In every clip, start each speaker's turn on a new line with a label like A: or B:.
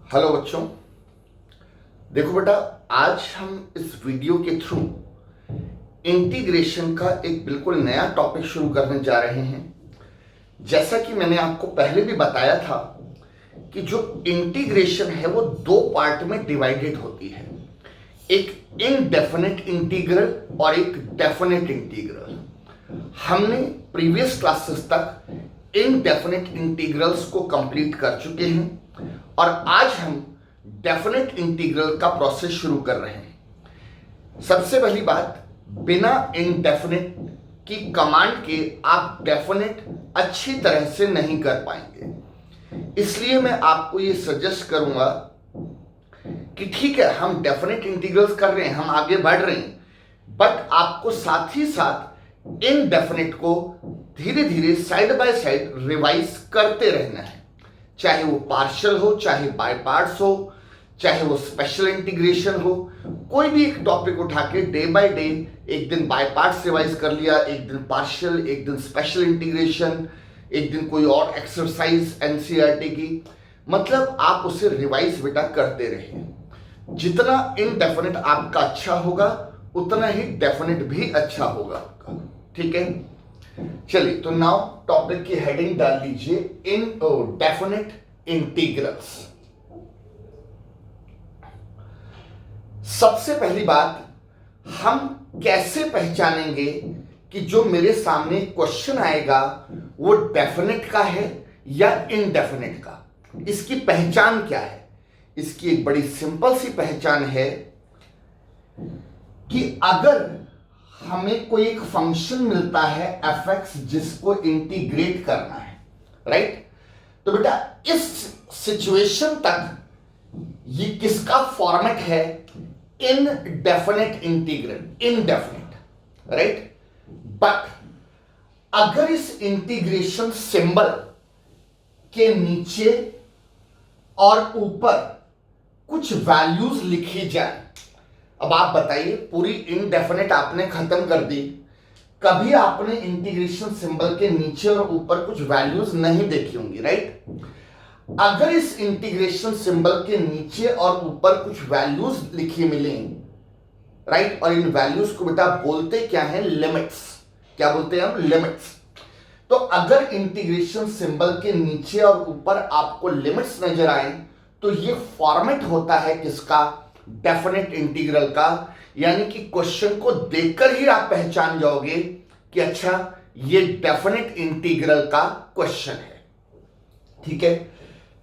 A: Hello बच्चों। देखो बेटा, आज हम इस वीडियो के थ्रू इंटीग्रेशन का एक बिल्कुल नया टॉपिक शुरू करने जा रहे हैं। जैसा कि मैंने आपको पहले भी बताया था कि जो इंटीग्रेशन है वो दो पार्ट में डिवाइडेड होती है, एक इनडेफिनेट इंटीग्रल और एक डेफिनेट इंटीग्रल। हमने प्रीवियस क्लासेस तक इनडेफिनेट इंटीग्रल्स को कंप्लीट कर चुके हैं और आज हम डेफिनेट इंटीग्रल का प्रोसेस शुरू कर रहे हैं। सबसे पहली बात, बिना इनडेफिनेट की कमांड के आप डेफिनेट अच्छी तरह से नहीं कर पाएंगे। इसलिए मैं आपको ये सजेस्ट करूंगा कि ठीक है, हम डेफिनेट इंटीग्रल्स कर रहे हैं, हम आगे बढ़ रहे हैं, बट आपको साथ ही साथ इनडेफिनेट को धीरे धीरे साइड बाय साइड रिवाइज करते रहना है। चाहे वो पार्शियल हो, चाहे बाय पार्ट्स हो, चाहे वो स्पेशल इंटीग्रेशन हो, कोई भी एक टॉपिक उठा के डे बाय डे एक दिन बाय पार्ट्स रिवाइज कर लिया, एक दिन पार्शियल, एक दिन स्पेशल इंटीग्रेशन, एक दिन कोई और एक्सरसाइज एनसीईआरटी की, मतलब आप उसे रिवाइज बेटा करते रहिए। जितना इनडेफिनेट आपका अच्छा होगा उतना ही डेफिनेट भी अच्छा होगा आपका। ठीक है, चलिए तो नाउ टॉपिक की हेडिंग डाल लीजिए, इन डेफिनेट इंटीग्रल्स। सबसे पहली बात, हम कैसे पहचानेंगे कि जो मेरे सामने क्वेश्चन आएगा वो डेफिनेट का है या इनडेफिनेट का? इसकी पहचान क्या है? इसकी एक बड़ी सिंपल सी पहचान है कि अगर हमें कोई एक फंक्शन मिलता है f(x) जिसको इंटीग्रेट करना है, राइट? तो बेटा इस सिचुएशन तक ये किसका फॉर्मेट है? Indefinite integral, indefinite, right? But अगर इस इंटीग्रेशन सिंबल के नीचे और ऊपर कुछ वैल्यूज लिखी जाए, अब आप बताइए, पूरी इनडेफिनेट आपने खत्म कर दी, कभी आपने इंटीग्रेशन सिंबल के नीचे और ऊपर कुछ वैल्यूज नहीं देखी होंगी, राइट? अगर इस इंटीग्रेशन सिंबल के नीचे और ऊपर कुछ वैल्यूज लिखी मिले, राइट, और इन वैल्यूज को बेटा बोलते क्या है? लिमिट्स। क्या बोलते हैं हम? लिमिट्स। तो अगर इंटीग्रेशन सिंबल के नीचे और ऊपर आपको लिमिट्स नजर आए तो ये फॉर्मेट होता है किसका? डेफिनेट इंटीग्रल का। यानी कि क्वेश्चन को देखकर ही आप पहचान जाओगे कि अच्छा ये डेफिनेट इंटीग्रल का क्वेश्चन है। ठीक है,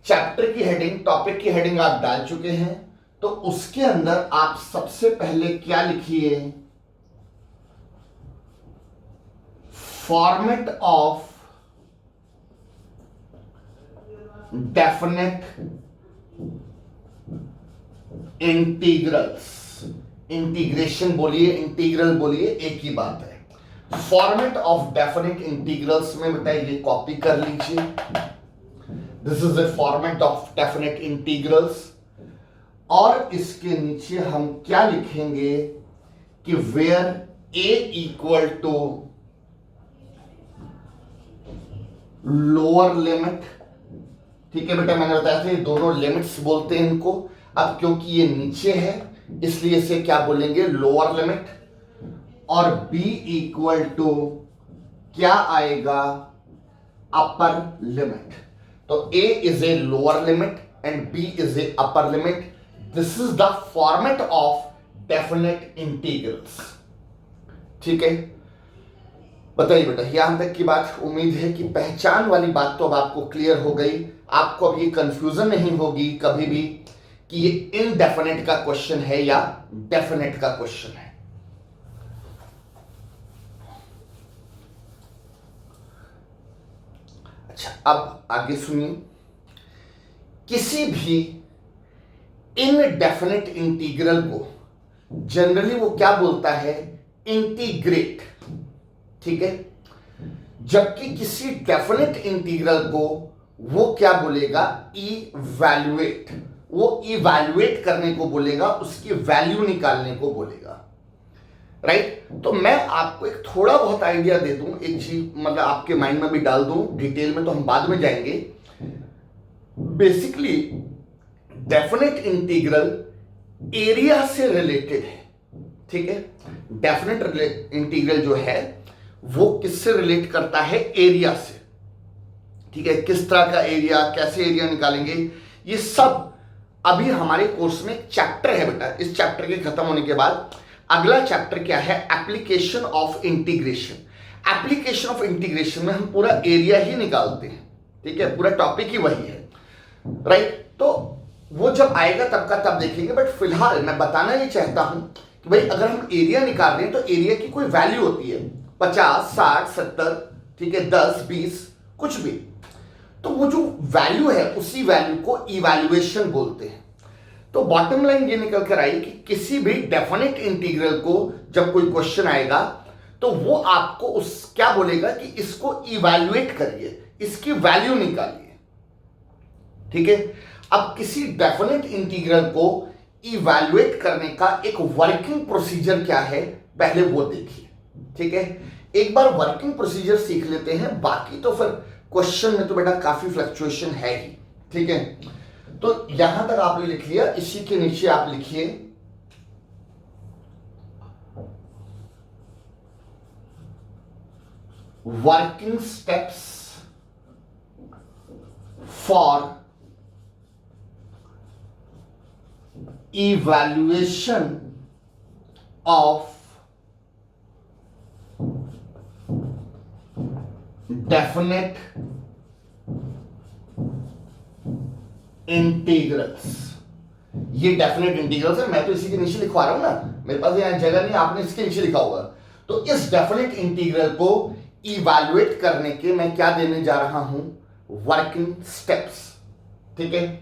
A: चैप्टर की हेडिंग, टॉपिक की हेडिंग आप डाल चुके हैं, तो उसके अंदर आप सबसे पहले क्या लिखिए? Format of definite integrals. Integration बोलिए, इंटीग्रल बोलिए, एक ही बात है। फॉर्मेट ऑफ डेफिनेट इंटीग्रल्स में बेटा ये कॉपी कर लीजिए। This is the format of definite integrals. और इसके नीचे हम क्या लिखेंगे कि where a equal to lower limit. ठीक है बेटा, मैंने बताया था ये दोनों लिमिट्स बोलते हैं इनको। अब क्योंकि ये नीचे है इसलिए इसे क्या बोलेंगे? Lower limit. और b इक्वल टू क्या आएगा? Upper limit. तो a is a lower limit and b is a upper limit. This is the format of definite integrals. ठीक है, बताइए बेटा, यहां तक की बात उम्मीद है कि पहचान वाली बात तो अब आपको क्लियर हो गई। आपको अब ये कंफ्यूजन नहीं होगी कभी भी कि ये इनडेफिनेट का क्वेश्चन है या डेफिनेट का क्वेश्चन है। अच्छा, अब आगे सुनिए। किसी भी इनडेफिनेट इंटीग्रल को जनरली वो क्या बोलता है? इंटीग्रेट। ठीक है, जबकि किसी डेफिनेट इंटीग्रल को वो क्या बोलेगा? इवैल्यूएट। वो इवैल्यूएट करने को बोलेगा, उसकी वैल्यू निकालने को बोलेगा, राइट? तो मैं आपको एक थोड़ा बहुत आइडिया दे दूं, एक चीज मतलब आपके माइंड में भी डाल दूं, डिटेल में तो हम बाद में जाएंगे। बेसिकली डेफिनेट इंटीग्रल एरिया से रिलेटेड है, ठीक है। डेफिनेट इंटीग्रल जो है वो किससे रिलेट करता है? एरिया से, ठीक है। किस तरह का एरिया, कैसे एरिया निकालेंगे, ये सब अभी हमारे कोर्स में एक चैप्टर है बेटा। इस चैप्टर के खत्म होने के बाद अगला चैप्टर क्या है? Application of integration. Application of integration में हम पूरा एरिया ही निकालते हैं, ठीक है। पूरा टॉपिक ही वही है, राइट। तो वो जब आएगा तब का तब देखेंगे, बट फिलहाल मैं बताना ये चाहता हूं कि भाई अगर हम एरिया निकाल रहे हैं तो एरिया की कोई वैल्यू होती है, 50, 60, 70, ठीक है, 10, 20, कुछ भी। तो वो जो वैल्यू है उसी वैल्यू को इवैल्यूएशन बोलते हैं। तो बॉटम लाइन ये निकल कर आई कि किसी भी डेफिनेट इंटीग्रल को जब कोई क्वेश्चन आएगा तो वो आपको उस क्या बोलेगा कि इसको इवैल्यूएट करिए, इसकी वैल्यू निकालिए, ठीक है। अब किसी डेफिनेट इंटीग्रल को इवैल्यूएट करने का एक वर्किंग प्रोसीजर क्या है, पहले वो देखिए, ठीक है। एक बार वर्किंग प्रोसीजर सीख लेते हैं, बाकी तो फिर क्वेश्चन में तो बेटा काफी फ्लक्चुएशन है ही, ठीक है। तो यहां तक आपने लिख लिया, इसी के नीचे आप लिखिए working steps for evaluation of definite integrals। ये डेफिनेट इंटीग्रल्स है, मैं तो इसी के नीचे लिखवा रहा हूं ना, मेरे पास यहां जगह नहीं, आपने इसके नीचे लिखा हुआ। तो इस डेफिनेट इंटीग्रल को इवैल्यूएट करने के मैं क्या देने जा रहा हूं? वर्किंग स्टेप्स, ठीक है।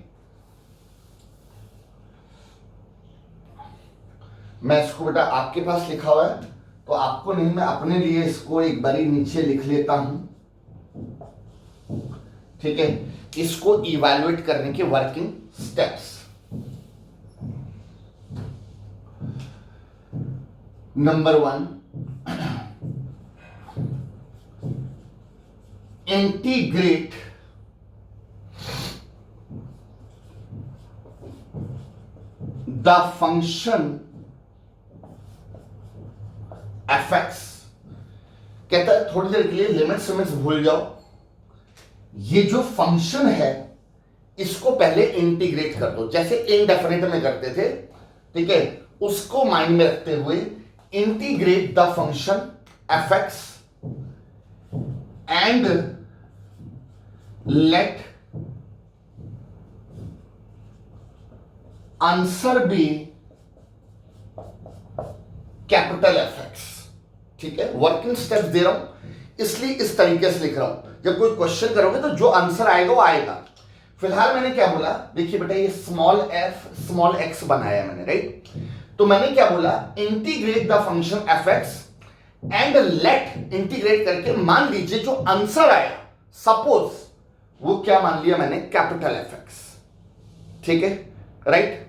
A: मैं इसको बेटा आपके पास लिखा हुआ है तो आपको नहीं, मैं अपने लिए इसको एक बारी नीचे लिख लेता हूं, ठीक है। इसको इवैल्यूएट करने के working steps. Number 1, integrate the function fx। कहता है थोड़ी देर के लिए लिमिट्स भूल जाओ, ये जो फंक्शन है इसको पहले इंटीग्रेट कर दो, जैसे इनडेफिनेट में करते थे, ठीक है। उसको माइंड में रखते हुए integrate the function fx and let answer be capital fx, ठीक है। वर्किंग स्टेप्स दे रहा हूं इसलिए इस तरीके से लिख रहा हूं, जब कोई क्वेश्चन करोगे तो जो आंसर आएगा वो आएगा। फिलहाल मैंने क्या बोला, देखिए बेटा ये स्मॉल f स्मॉल x बनाया मैंने, राइट। तो मैंने क्या बोला? Integrate the function fx and late, integrate करके मान लीजिए जो आंसर आया, सपोज वो क्या मान लिया मैंने? कैपिटल fx, ठीक है, राइट।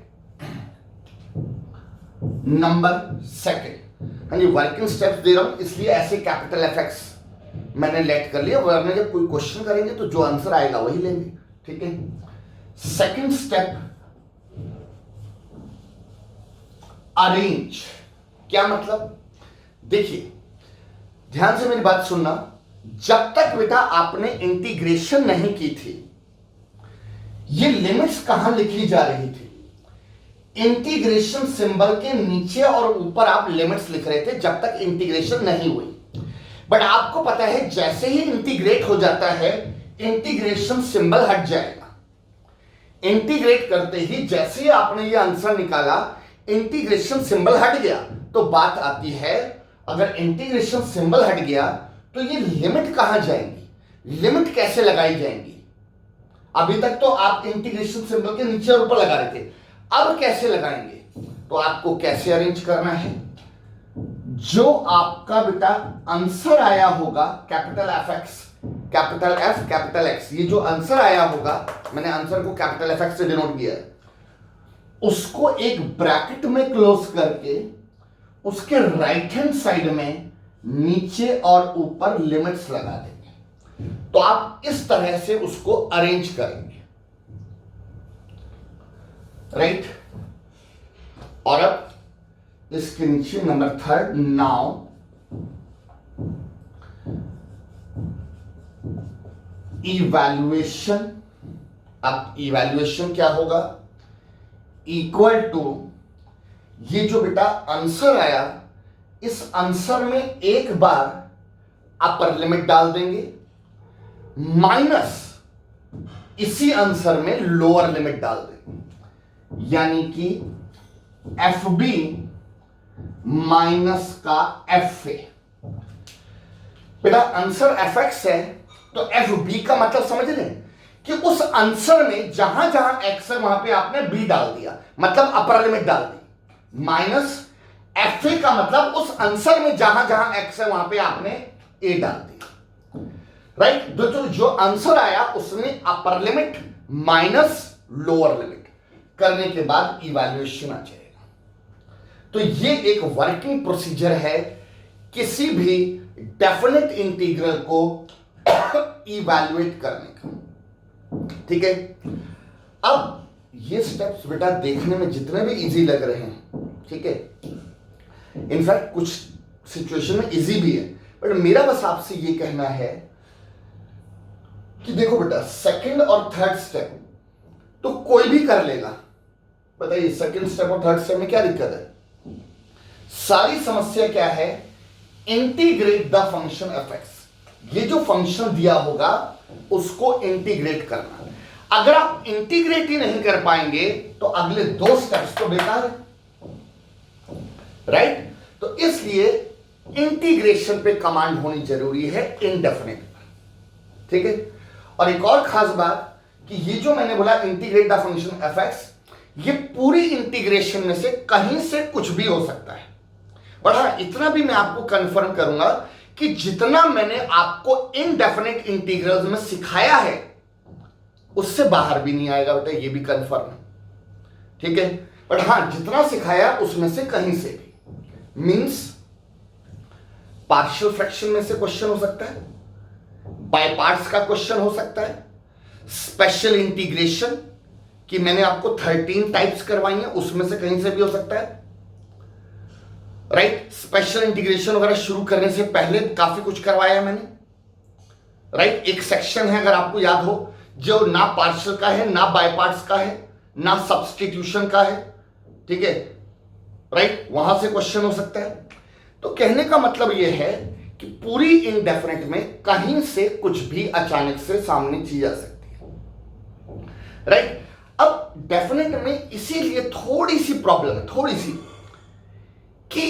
A: नंबर 2, हाँ जी, वर्किंग स्टेप्स दे रहा हूं इसलिए ऐसे कैपिटल fx मैंने लेट कर लिया, वरना जब कोई क्वेश्चन करेंगे तो जो आंसर आएगा वही लेंगे, ठीक है। Second step, arrange. क्या मतलब? देखिए ध्यान से मेरी बात सुनना, जब तक बेटा आपने इंटीग्रेशन नहीं की थी, ये लिमिट्स कहां लिखी जा रही थी? इंटीग्रेशन सिंबल के नीचे और ऊपर आप लिमिट्स लिख रहे थे जब तक इंटीग्रेशन नहीं हुई। बट आपको पता है जैसे ही इंटीग्रेट हो जाता है इंटीग्रेशन सिंबल हट जाएगा। इंटीग्रेट करते ही जैसे ही आपने ये आंसर निकाला इंटीग्रेशन सिंबल हट गया। तो बात आती है, अगर इंटीग्रेशन सिंबल हट गया तो ये लिमिट कहां जाएंगी, लिमिट कैसे लगाई जाएंगी? अभी तक तो आप इंटीग्रेशन सिंबल के नीचे और ऊपर लगा रहे थे, अब कैसे लगाएंगे? तो आपको कैसे अरेंज करना है? जो आपका बेटा आंसर आया होगा capital fx, capital F, capital X, ये जो आंसर आया होगा, मैंने आंसर को कैपिटल fx से डिनोट किया है, उसको एक ब्रैकेट में क्लोज करके उसके राइट हैंड साइड में नीचे और ऊपर लिमिट्स लगा देंगे। तो आप इस तरह से उसको अरेंज करेंगे। राइट। और अब इसके नीचे नंबर थर्ड, नाउ इवैल्यूएशन। अब इवैल्यूएशन क्या होगा? इक्वल टू, ये जो बेटा आंसर आया, इस आंसर में एक बार अपर लिमिट डाल देंगे, माइनस इसी आंसर में लोअर लिमिट डाल देंगे, यानी कि एफ बी माइनस का एफ ए। बेटा आंसर एफ एक्स है, तो एफ बी का मतलब समझ लें कि उस आंसर में जहां जहां एक्स है वहां पे आपने बी डाल दिया, मतलब अपर लिमिट डाल दी, माइनस एफ ए का मतलब उस आंसर में जहां जहां एक्स है वहां पे आपने ए डाल दिया, राइट। जो आंसर आया उसमें अपर लिमिट माइनस लोअर लिमिट करने के बाद इवैल्यूएशन आ जाएगा। तो ये एक वर्किंग प्रोसीजर है किसी भी डेफिनेट इंटीग्रल को इवैल्यूएट करने का, ठीक है। अब ये स्टेप्स बेटा देखने में जितने भी इजी लग रहे हैं, ठीक है, इनफैक्ट कुछ सिचुएशन में इजी भी है, बट मेरा बस आपसे ये कहना है कि देखो बेटा सेकंड और थर्ड स्टेप तो कोई भी कर लेगा। बताइए सेकंड स्टेप और थर्ड स्टेप में क्या दिक्कत है? सारी समस्या क्या है? Integrate the function F x. ये जो फंक्शन दिया होगा उसको इंटीग्रेट करना। अगर आप इंटीग्रेट ही नहीं कर पाएंगे तो अगले दो स्टेप्स तो बेकार है, राइट। तो इसलिए इंटीग्रेशन पे कमांड होनी जरूरी है इनडेफिनेट पर, ठीक है। और एक और खास बात कि ये जो मैंने बोला integrate the function F x, ये पूरी इंटीग्रेशन में से कहीं से कुछ भी हो सकता है। और हाँ, इतना भी मैं आपको कंफर्म करूंगा कि जितना मैंने आपको इनडेफिनेट इंटीग्रल्स में सिखाया है उससे बाहर भी नहीं आएगा बेटा, ये भी कंफर्म है, ठीक है। बट हाँ, जितना सिखाया उसमें से कहीं से भी, मींस पार्शियल फ्रैक्शन में से क्वेश्चन हो सकता है, बाय पार्ट्स का क्वेश्चन हो सकता है, स्पेशल इंटीग्रेशन कि मैंने आपको 13 टाइप्स करवाई हैं उसमें से कहीं से भी हो सकता है, राइट। स्पेशल इंटीग्रेशन वगैरह शुरू करने से पहले काफी कुछ करवाया है मैंने, राइट। एक सेक्शन है अगर आपको याद हो जो ना पार्शियल का है, ना बाय पार्ट्स का है, ना सब्स्टिट्यूशन का है, ठीक है, राइट। वहां से क्वेश्चन हो सकता है। तो कहने का मतलब यह है कि पूरी इनडेफिनेट में कहीं से कुछ भी अचानक से सामने चीज आ सकती है, राइट। अब डेफिनेट में इसीलिए थोड़ी सी प्रॉब्लम है, थोड़ी सी, कि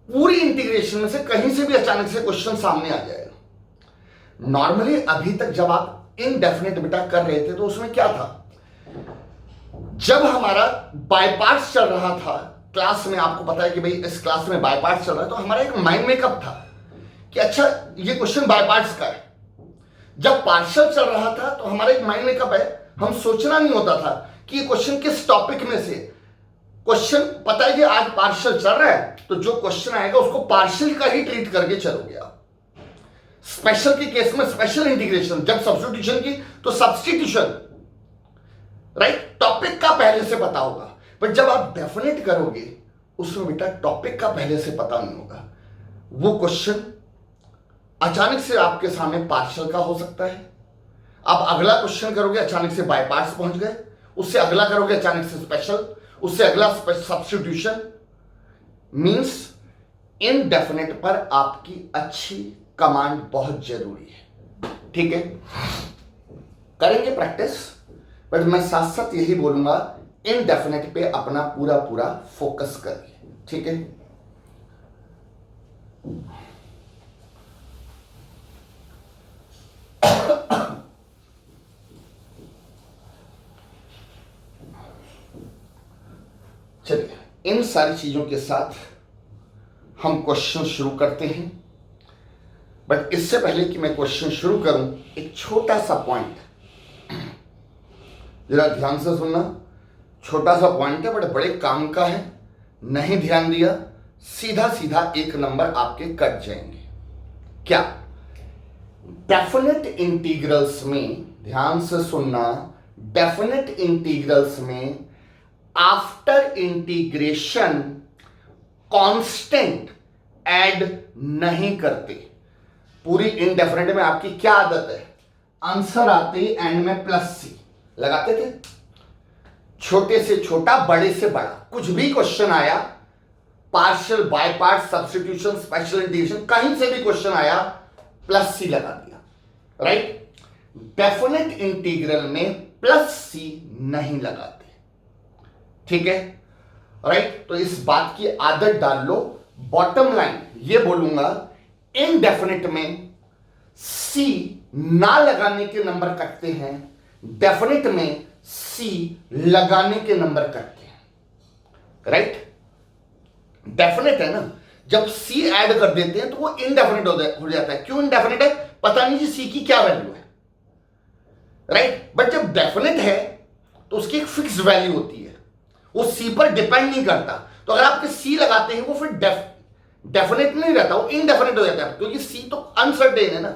A: पूरी इंटीग्रेशन में से कहीं से भी अचानक से क्वेश्चन सामने आ जाएगा। नॉर्मली अभी तक जब आप इनडेफिनेट बेटा कर रहे थे तो उसमें क्या था, जब हमारा बाय पार्ट्स चल रहा था क्लास में, आपको पता है कि भाई इस क्लास में बाय पार्ट्स चल रहा है, तो हमारा एक माइंड मेकअप था कि अच्छा ये क्वेश्चन बाय पार्ट्स का है। जब पार्शियल चल रहा था तो हमारा एक माइंड मेकअप है, हम सोचना नहीं होता था कि ये क्वेश्चन किस टॉपिक में से क्वेश्चन, पता है कि आज पार्शियल चल रहा है तो जो क्वेश्चन आएगा उसको पार्शियल का ही ट्रीट करके चलोगे आप। स्पेशल के केस में स्पेशल इंटीग्रेशन, जब सब्स्टिट्यूशन की तो सब्स्टिट्यूशन, राइट। टॉपिक का पहले से पता होगा, बट जब आप डेफिनेट करोगे उसमें बेटा टॉपिक का पहले से पता नहीं होगा। वो क्वेश्चन अचानक से आपके सामने पार्शियल का हो सकता है, आप अगला क्वेश्चन करोगे अचानक से बाय पार्ट्स पहुंच गए, उससे अगला करोगे अचानक से स्पेशल, उससे अगला सब्स्टिट्यूशन। मींस इनडेफिनेट पर आपकी अच्छी कमांड बहुत जरूरी है, ठीक है। करेंगे प्रैक्टिस, बट मैं साथ साथ यही बोलूंगा इनडेफिनेट पे अपना पूरा पूरा फोकस करिए, ठीक है। चलिए इन सारी चीजों के साथ हम क्वेश्चन शुरू करते हैं, बट इससे पहले कि मैं क्वेश्चन शुरू करूं एक छोटा सा पॉइंट, जरा ध्यान से सुनना। छोटा सा पॉइंट है बट बड़े काम का है, नहीं ध्यान दिया सीधा सीधा एक नंबर आपके कट जाएंगे। क्या? डेफिनेट इंटीग्रल्स में, ध्यान से सुनना, डेफिनेट इंटीग्रल्स में आफ्टर इंटीग्रेशन कांस्टेंट ऐड नहीं करते। पूरी इंडेफिनिट में आपकी क्या आदत है, आंसर आते ही एंड में प्लस सी लगाते थे। छोटे से छोटा, बड़े से बड़ा, कुछ भी क्वेश्चन आया, partial, by part, substitution, special integration, कहीं से भी क्वेश्चन आया, प्लस सी लगा दिया, राइट। डेफिनेट इंटीग्रल में प्लस सी नहीं लगाते, ठीक है, राइट। तो इस बात की आदत डाल लो। बॉटम लाइन ये बोलूंगा, इनडेफिनेट में सी ना लगाने के नंबर कटते हैं, डेफिनेट में सी लगाने के नंबर कटते हैं, राइट। डेफिनेट है ना, जब सी ऐड कर देते हैं तो वो इनडेफिनेट हो जाता है। क्यों इनडेफिनेट है, पता नहीं जी सी की क्या वैल्यू है, राइट। बट जब डेफिनेट है तो उसकी एक फिक्स वैल्यू होती है, वो सी पर डिपेंड नहीं करता। तो अगर आपके सी लगाते हैं वो फिर डेफिनेट नहीं रहता, वो इनडेफिनेट हो जाता है, क्योंकि सी तो अनसर्टेन है ना,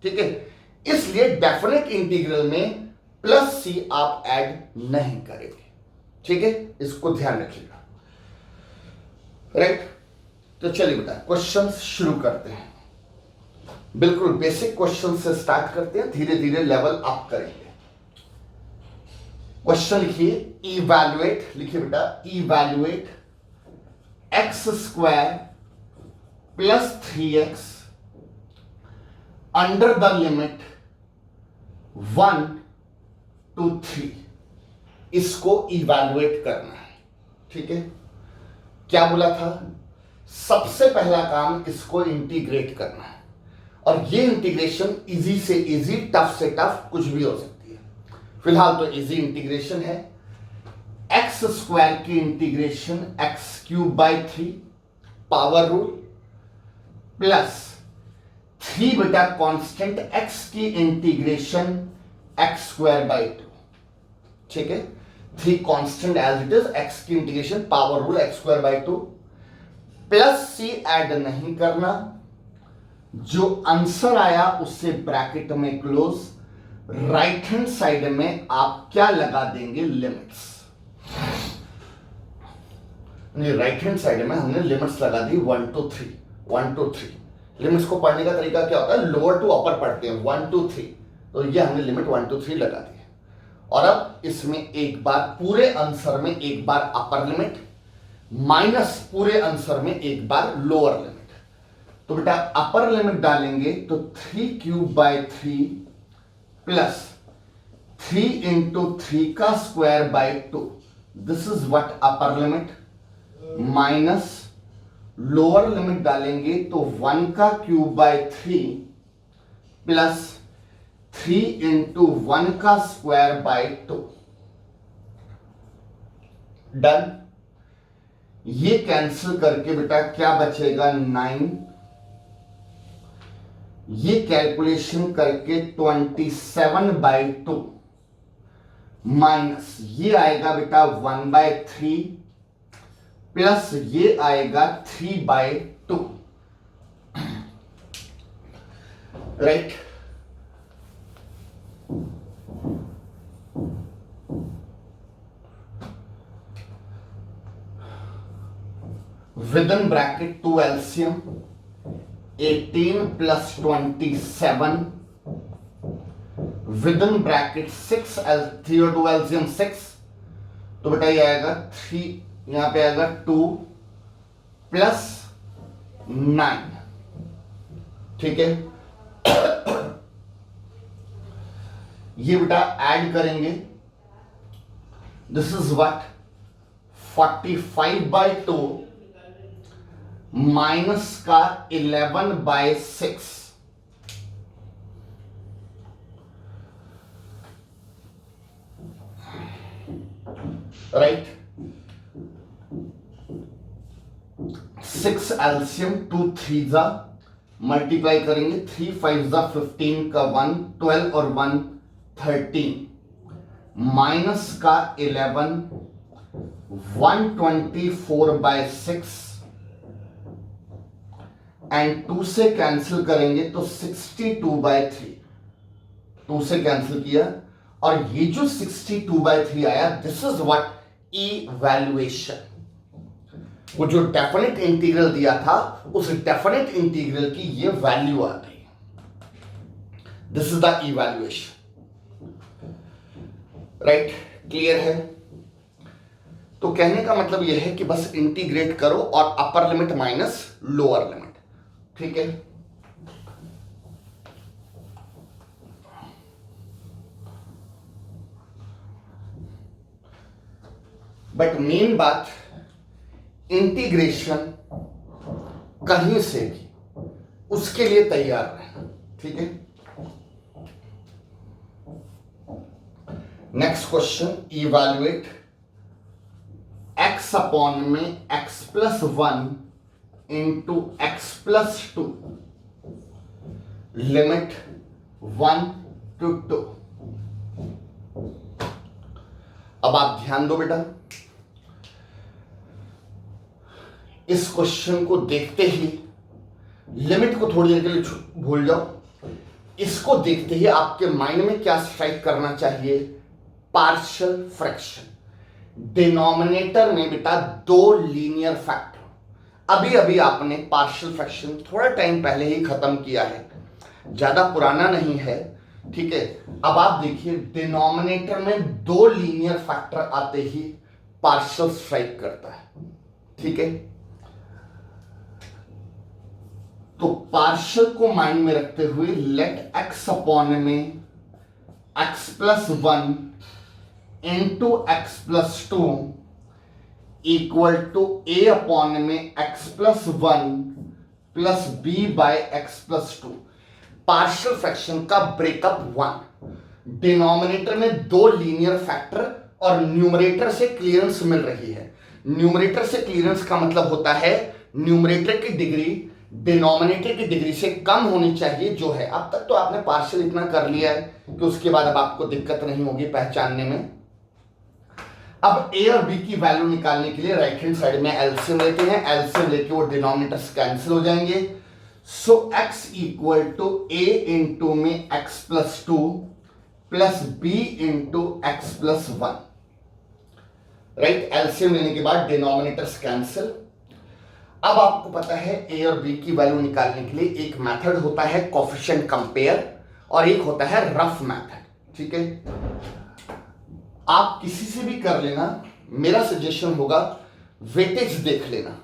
A: ठीक है। इसलिए डेफिनेट इंटीग्रल में प्लस सी आप ऐड नहीं करेंगे, ठीक है, इसको ध्यान रखिएगा, राइट। तो चलिए बेटा क्वेश्चंस शुरू करते हैं। बिल्कुल बेसिक क्वेश्चन से स्टार्ट करते हैं, धीरे धीरे लेवल अप करेंगे। क्वेश्चन लिखिए, इवैल्यूएट, लिखिए बेटा, evaluate x square plus 3x under the limit 1 to 3। इसको इवैल्यूएट करना है, ठीक है। क्या बोला था, सबसे पहला काम इसको इंटीग्रेट करना है, और ये इंटीग्रेशन इजी से इजी, टफ से टफ, कुछ भी हो सकती है। फिलहाल तो इजी इंटीग्रेशन है। एक्स स्क्वायर की integration X cube by 3 power rule plus 3 बेटा कांस्टेंट एक्स की इंटीग्रेशन एक्स स्क्वायर बाई 2, ठीक है। 3 constant as it is, X की integration power rule X square by 2 plus C add नहीं करना, जो आंसर आया उससे ब्रैकेट में क्लोज, राइट हैंड साइड में आप क्या लगा देंगे, लिमिट्स। राइट हैंड साइड में हमने लिमिट्स लगा दी 1 to 3, 1 to 3। लिमिट्स को पढ़ने का तरीका क्या होता है, लोअर टू अपर पढ़ते हैं, 1 to 3, तो ये हमने लिमिट 1 to 3 लगा दी। और अब इसमें एक बार पूरे आंसर में एक बार अपर लिमिट माइनस पूरे आंसर में एक बार लोअर लिमिट। तो बेटा अपर लिमिट डालेंगे तो 3 क्यूब बाय 3 प्लस 3 इंटू 3 का square by 2, this is what upper limit, minus lower limit डालेंगे तो 1 का क्यूब बाय 3 प्लस 3 इंटू 1 का स्क्वायर बाय 2। डन। ये कैंसिल करके बेटा क्या बचेगा, 9। ये कैलकुलेशन करके 27 बाई 2 माइनस ये आएगा बेटा 1 बाय 3 प्लस ये आएगा 3 by 2, right. Within bracket 2 LCM 18 plus 27 within bracket 6 3 और 2 एलसीएम 6, तो बेटा ये आएगा 3, यहां पे आएगा 2 प्लस 9, ठीक है। ये बेटा ऐड करेंगे, this is what 45 by 2 minus का 11 बाय 6, राइट। 6 एलसीएम 2 3 जा मल्टीप्लाई करेंगे, 3 5 जा 15 का 1 12 और 1 13 माइनस का 11 124 बाय 6 एंड 2 से कैंसिल करेंगे तो 62 बाय 3, 2 से कैंसिल किया और ये जो 62 बाय 3 आया, दिस इज व्हाट इवैल्यूएशन। वो जो डेफिनेट इंटीग्रल दिया था उस डेफिनेट इंटीग्रल की ये वैल्यू आ गई, this is the evaluation. Right, clear है? तो कहने का मतलब यह है कि बस इंटीग्रेट करो और अपर लिमिट माइनस लोअर लिमिट, ठीक है। बट मेन बात, इंटीग्रेशन कहीं से भी उसके लिए तैयार रहना, ठीक है। Next question, evaluate x upon में x plus 1 into x plus 2 limit 1 to 2। अब आप ध्यान दो बेटा, इस क्वेश्चन को देखते ही लिमिट को थोड़ी देर के लिए भूल जाओ, इसको देखते ही आपके माइंड में क्या स्ट्राइक करना चाहिए, पार्शियल फ्रैक्शन। डिनोमिनेटर में बेटा दो लीनियर फैक्टर, अभी अभी आपने पार्शियल फ्रैक्शन थोड़ा टाइम पहले ही खत्म किया है, ज्यादा पुराना नहीं है, ठीक है। अब आप देखिए डिनोमिनेटर में दो लीनियर फैक्टर आते ही पार्शियल स्ट्राइक करता है, ठीक है। तो पार्शियल को माइंड में रखते हुए लेट x अपॉन में x plus 1 into x plus 2 equal to a upon में x plus 1 plus b by x plus 2। Partial fraction का ब्रेकअप 1। डिनोमिनेटर में दो लीनियर फैक्टर और न्यूमरेटर से क्लियरेंस मिल रही है। न्यूमरेटर से क्लियरेंस का मतलब होता है न्यूमरेटर की डिग्री डिनोमिनेटर की डिग्री से कम होनी चाहिए, जो है। अब तक तो आपने पार्शियल इतना कर लिया है कि उसके बाद अब आपको दिक्कत नहीं होगी पहचानने में। अब a और b की वैल्यू निकालने के लिए राइट हैंड साइड में एलसीएम लेते हैं, एलसीएम लेके वो डिनोमिनेटर्स कैंसिल हो जाएंगे। So x equal to a into में x plus 2 plus b into x plus 1। Right, LCM लेने के बाद डिनोमिनेटर्स कैंसिल। अब आपको पता है a और b की वैल्यू निकालने के लिए एक मेथड होता है कोएफिशिएंट कंपेयर और एक होता है रफ मेथड, ठीक है। आप किसी से भी कर लेना, मेरा सजेशन होगा वेटेज देख लेना।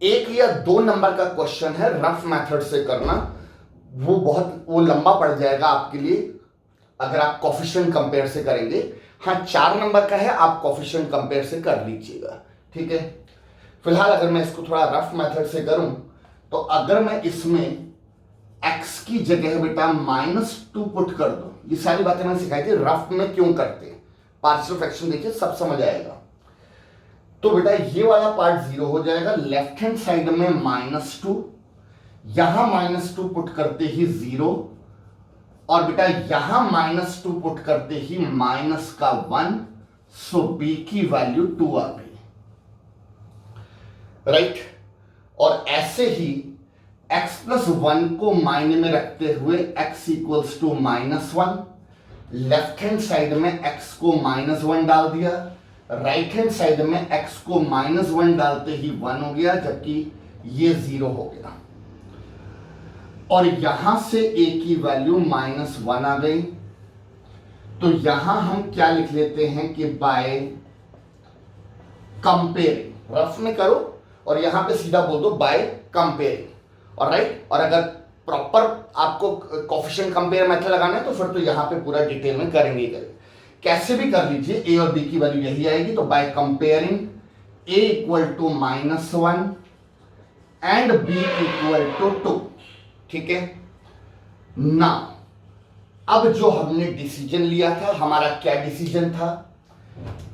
A: एक या दो नंबर का क्वेश्चन है, रफ मेथड से करना वो लंबा पड़ जाएगा आपके लिए अगर आप कोएफिशिएंट कंपेयर से करेंगे। हाँ, 4 नंबर का है, आप कोएफिशिएंट कंपेयर से कर लीजिएगा, ठीक है। फिलहाल अगर मैं इसको थोड़ा रफ मेथड से करूं तो अगर मैं इसमें x की जगह बेटा -2 पुट कर दूं, ये सारी बातें मैंने सिखाई थी रफ में क्यों करते हैं। पार्शियल फ्रैक्शन देखिए सब समझ आएगा। तो बेटा ये वाला पार्ट 0 हो जाएगा, लेफ्ट हैंड साइड में -2, यहां -2 पुट करते ही 0 और बेटा यहां -2 पुट करते ही -1। सो b की वैल्यू 2 आ गई, राइट। और ऐसे ही x प्लस 1 को मायने में रखते हुए x equals to -1, left hand side में x को -1 डाल दिया, राइट हैंड साइड में x को -1 डालते ही 1 हो गया, जबकि ये 0 हो गया। और यहां से a की वैल्यू -1 आ गई। तो यहां हम क्या लिख लेते हैं कि बाय कंपेयरिंग, रफ में करो और यहां पे सीधा बोल दो बाय कंपेयरिंग, और राइट। और अगर प्रॉपर आपको कोएफिशिएंट कंपेयर मेथड लगाना है तो फिर तो यहां पे पूरा डिटेल में करेंगे कैसे भी कर लीजिए, a और b की वैल्यू यही आएगी। तो by comparing a equal to -1 and b equal to 2, ठीक है ना। अब जो हमने डिसीजन लिया था, हमारा क्या डिसीजन था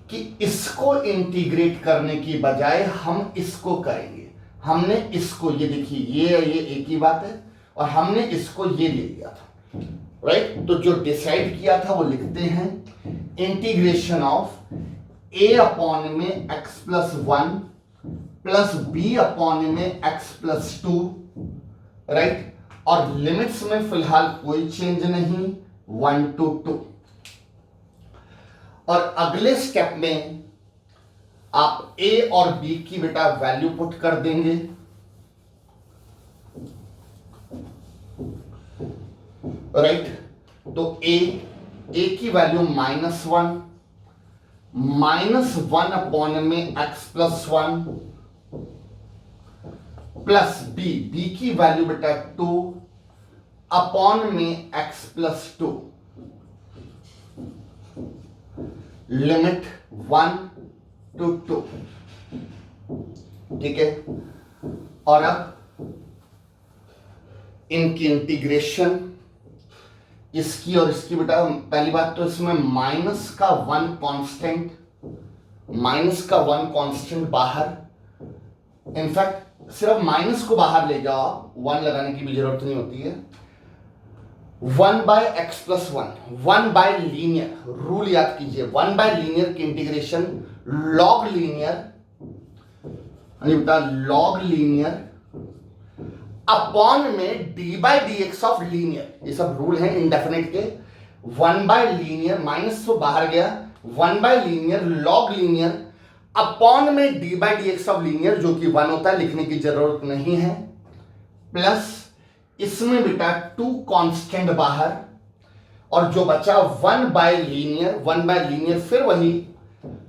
A: कि इसको इंटीग्रेट करने की बजाय हम इसको करेंगे। हमने इसको, ये देखिए ये एक ही बात है, और हमने इसको ये ले लिया था, राइट। तो जो डिसाइड किया था वो लिखते हैं, इंटीग्रेशन ऑफ a अपॉन में x plus 1 plus b upon में x प्लस 2, राइट। और लिमिट्स में फिलहाल कोई चेंज नहीं, 1 to 2। और अगले स्टेप में आप a और b की बेटा वैल्यू पुट कर देंगे। राइट, तो a की वैल्यू -1, -1 अपॉन में x प्लस 1 प्लस b की वैल्यू बेटा 2 अपॉन में x प्लस 2, लिमिट 1 to 2। ठीक है, और अब इनकी इंटीग्रेशन, इसकी और इसकी बेटा, पहली बात तो इसमें माइनस का 1 कांस्टेंट बाहर, इनफैक्ट सिर्फ माइनस को बाहर ले जाओ आप, 1 लगाने की भी जरूरत नहीं होती है। 1 by x plus 1 by linear, rule याद कीजिए, 1 बाय लीनियर की इंटीग्रेशन लॉग लीनियर, बेटा लॉग लीनियर अपॉन में D by D x of linear, ये सब रूल हैं इंडेफिनेट के। 1 बाय लीनियर, माइनस तो बाहर गया, 1 by linear log linear upon में D by D x of linear, जो कि 1 होता है, लिखने की जरूरत नहीं है, प्लस इसमें बेटा 2 कांस्टेंट बाहर, और जो बचा 1 बाय लीनियर फिर वही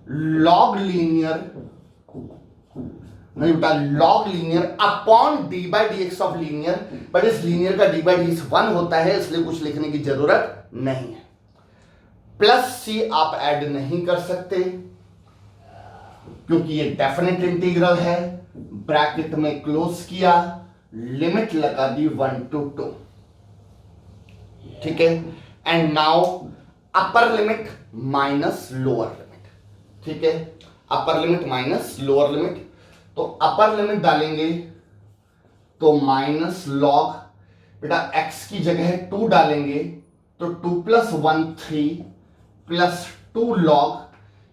A: लॉग लीनियर, नहीं बेटा log linear upon D by D x of linear, but इस लीनियर का डी बाई डी एक्स 1 होता है, इसलिए कुछ लिखने की जरूरत नहीं है। प्लस सी आप ऐड नहीं कर सकते क्योंकि ये डेफिनेट इंटीग्रल है, ब्रैकेट में क्लोज किया, लिमिट लगा दी 1 to 2। ठीक है, and now upper limit minus lower limit. ठीक है, अपर लिमिट माइनस लोअर लिमिट, तो अपर लिमिट डालेंगे तो माइनस लॉग, बेटा x की जगह 2 डालेंगे तो 2 + 1 3 प्लस 2 लॉग,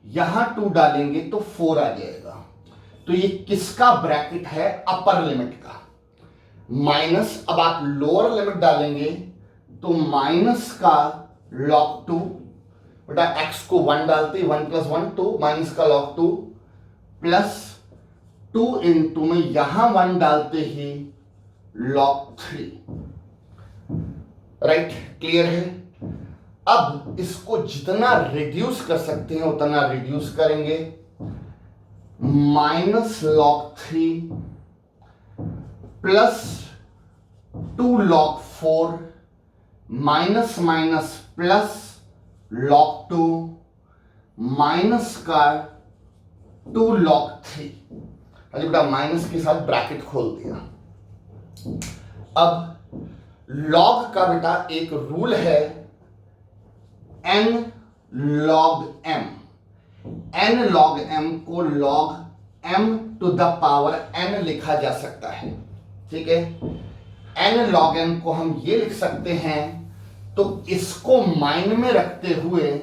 A: यहां 2 डालेंगे तो 4 आ जाएगा। तो ये किसका ब्रैकेट है? अपर लिमिट का। माइनस, अब आप लोअर लिमिट डालेंगे तो माइनस का लॉग 2, बेटा x को 1 डालते, 1 + 1 2, माइनस का लॉग 2 प्लस 2 इंटू में यहां 1 डालते ही लॉग 3। राइट, क्लियर है? अब इसको जितना रिड्यूस कर सकते हैं उतना रिड्यूस करेंगे। Minus log 3 plus 2 log 4 minus minus plus log 2 minus का 2 लॉग 3। अरे बेटा माइनस के साथ ब्रैकेट खोल दिया। अब लॉग का बेटा एक रूल है n log m, n log m को log m to the power n लिखा जा सकता है। ठीक है, n log m को हम ये लिख सकते हैं, तो इसको माइंड में रखते हुए, है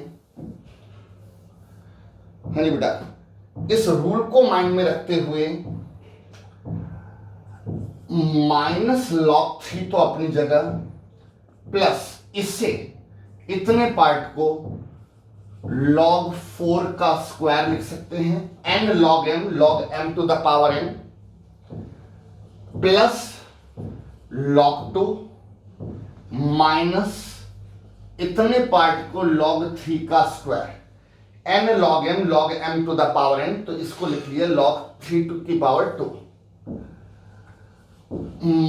A: नहीं बेटा, इस रूल को माइंड में रखते हुए माइनस लॉग 3 तो अपनी जगह, प्लस इससे इतने पार्ट को log 4 का स्क्वायर लिख सकते हैं, n log m to the power n plus log 2 minus इतने पार्ट को log 3 का square, n log m to the power n, तो इसको लिख लिया log 3 to the power 2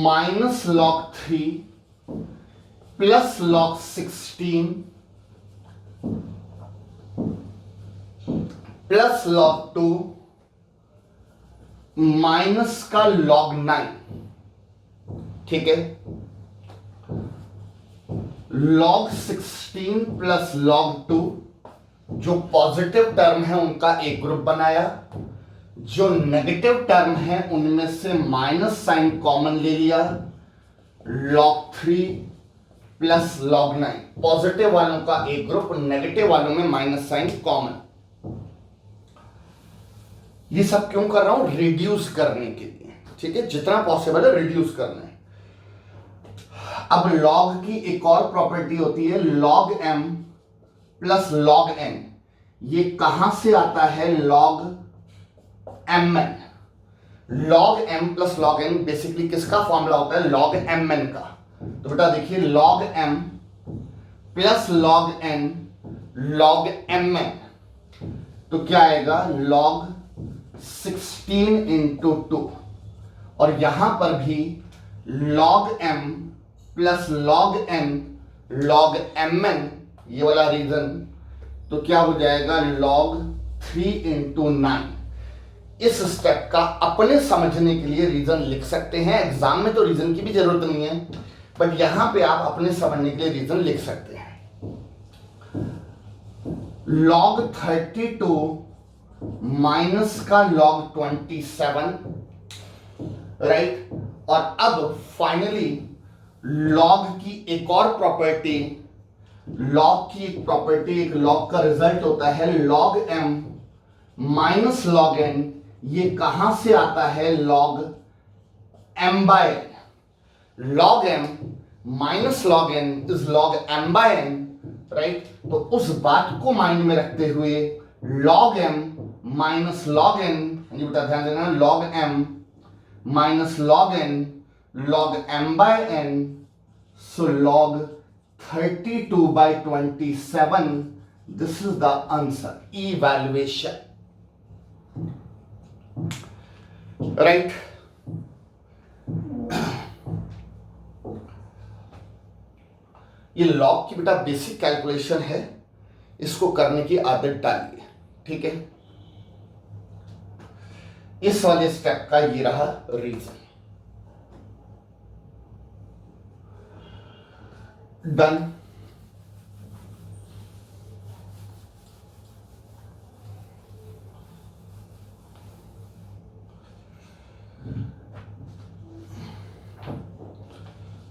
A: minus log 3 plus log 16 plus log 2 minus का log 9। ठीक है, log 16 प्लस log 2 जो पॉजिटिव टर्म है उनका एक ग्रुप बनाया, जो नेगेटिव टर्म है उनमें से माइनस साइन कॉमन ले लिया, log 3 प्लस log 9, पॉजिटिव वालों का एक ग्रुप, नेगेटिव वालों में माइनस साइन कॉमन। ये सब क्यों कर रहा हूं? रिड्यूस करने के लिए। ठीक है, जितना पॉसिबल है रिड्यूस करना है। अब log की एक और प्रॉपर्टी होती है log m plus log n। ये कहां से आता है? log m n. Log m plus log n basically किसका फॉर्मूला होता है? लॉग एम एन का। तो बेटा देखिए log m plus log n log m n, तो क्या आएगा? Log 16 into 2। और यहां पर भी log m plus log n log m n, ये वाला रीजन, तो क्या हो जाएगा? Log 3 into 9। इस स्टेप का अपने समझने के लिए रीजन लिख सकते हैं। एग्जाम में तो रीजन की भी जरूरत नहीं है, बट यहां पे आप अपने समझने के लिए रीजन लिख सकते हैं। लॉग 32 माइनस का लॉग 27, राइट। और अब फाइनली लॉग की एक और प्रॉपर्टी, लॉग की एक प्रॉपर्टी, एक लॉग का रिजल्ट होता है log m minus log n. ये कहां से आता है? Log m by n. Log m minus log n is log m by n, right. तो उस बात को माइंड में रखते हुए log m minus log n, ये बेटा ध्यान देना, log m minus log n log m by n, so log 32/27, this is the answer, evaluation, right? ये लॉग की बेटा बेसिक कैलकुलेशन है, इसको करने की आदत डालिए, ठीक है। इस वाले स्टेप का ये रहा रीजन। डन।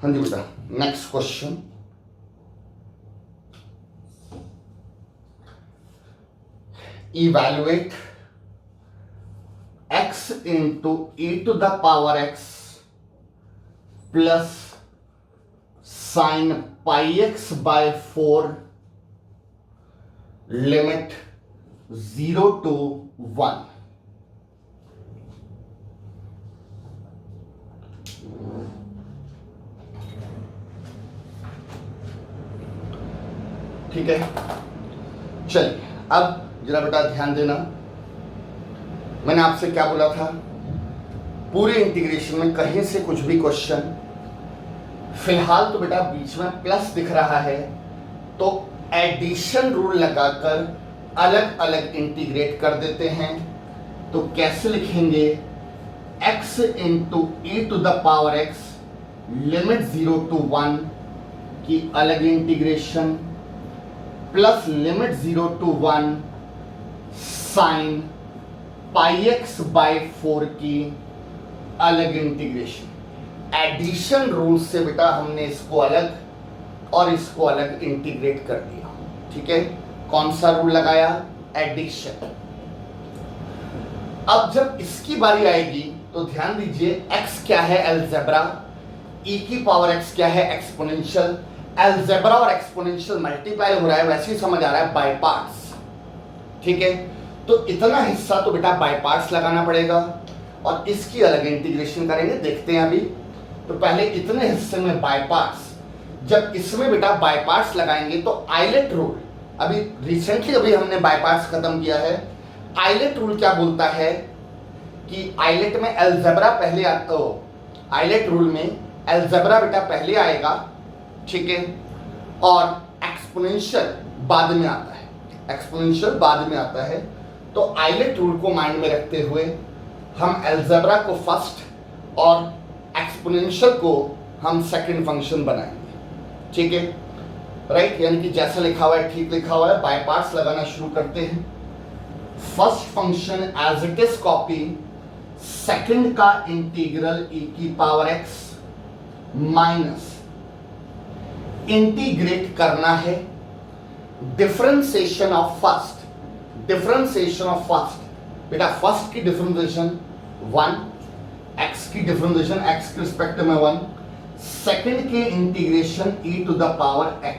A: हाँ जी बेटा, next question. Evaluate x into e to the power x plus sin pi x by 4 limit 0 to 1। ठीक है, चलिए अब जरा बेटा ध्यान देना। मैंने आपसे क्या बोला था? पूरे इंटीग्रेशन में कहीं से कुछ भी क्वेश्चन, फिलहाल तो बेटा बीच में प्लस दिख रहा है, तो एडिशन रूल लगाकर अलग अलग इंटीग्रेट कर देते हैं। तो कैसे लिखेंगे? x into e to the power x limit 0 to 1 की अलग इंटीग्रेशन, plus limit 0 to 1 sine pi x by 4 की अलग इंटीग्रेशन। एडिशन रूल से बेटा हमने इसको अलग और इसको अलग इंटीग्रेट कर दिया, ठीक है। कौन सा रूल लगाया? एडिशन। अब जब इसकी बारी आएगी तो ध्यान दीजिए, x क्या है? अलजेब्रा। e की पावर x क्या है? एक्सपोनेंशियल। अलजेब्रा और एक्सपोनेंशियल मल्टीप्लाई हो रहा है, वैसे ही समझ आ रहा है बाय पार्ट्स, ठीक है। तो इतना हिस्सा तो बेटा बाय पार्ट्स लगाना पड़ेगा और इसकी अलग इंटीग्रेशन करेंगे, देखते हैं अभी। तो पहले इतने हिस्से में बाय पार्ट्स, जब इसमें बेटा बाय पार्ट्स लगाएंगे तो आइलेट रूल, अभी रिसेंटली अभी हमने बाय पार्ट्स खत्म किया है। आइलेट रूल क्या बोलता है कि आइलेट में अलजेब्रा पहले आता, आइलेट रूल में अलजेब्रा बेटा पहले आएगा, ठीक है, और एक्सपोनेंशियल बाद में आता है, एक्सपोनेंशियल बाद में आता है। तो आइलेट रूल को माइंड में रखते हुए हम अलजेब्रा को फर्स्ट और एक्सपोनेंशियल को हम सेकंड फंक्शन बनाएंगे, ठीक है, राइट। यानी कि जैसा लिखा हुआ है ठीक लिखा हुआ है। बाय पार्ट्स लगाना शुरू करते हैं। First function as it is copy, second का इंटीग्रल e की पावर x माइनस इंटीग्रेट करना है differentiation of first, differentiation of first बेटा, फर्स्ट की डिफरेंशिएशन 1, x की डिफरेंशिएशन x के रिस्पेक्ट में 1, सेकंड के integration e to the power x,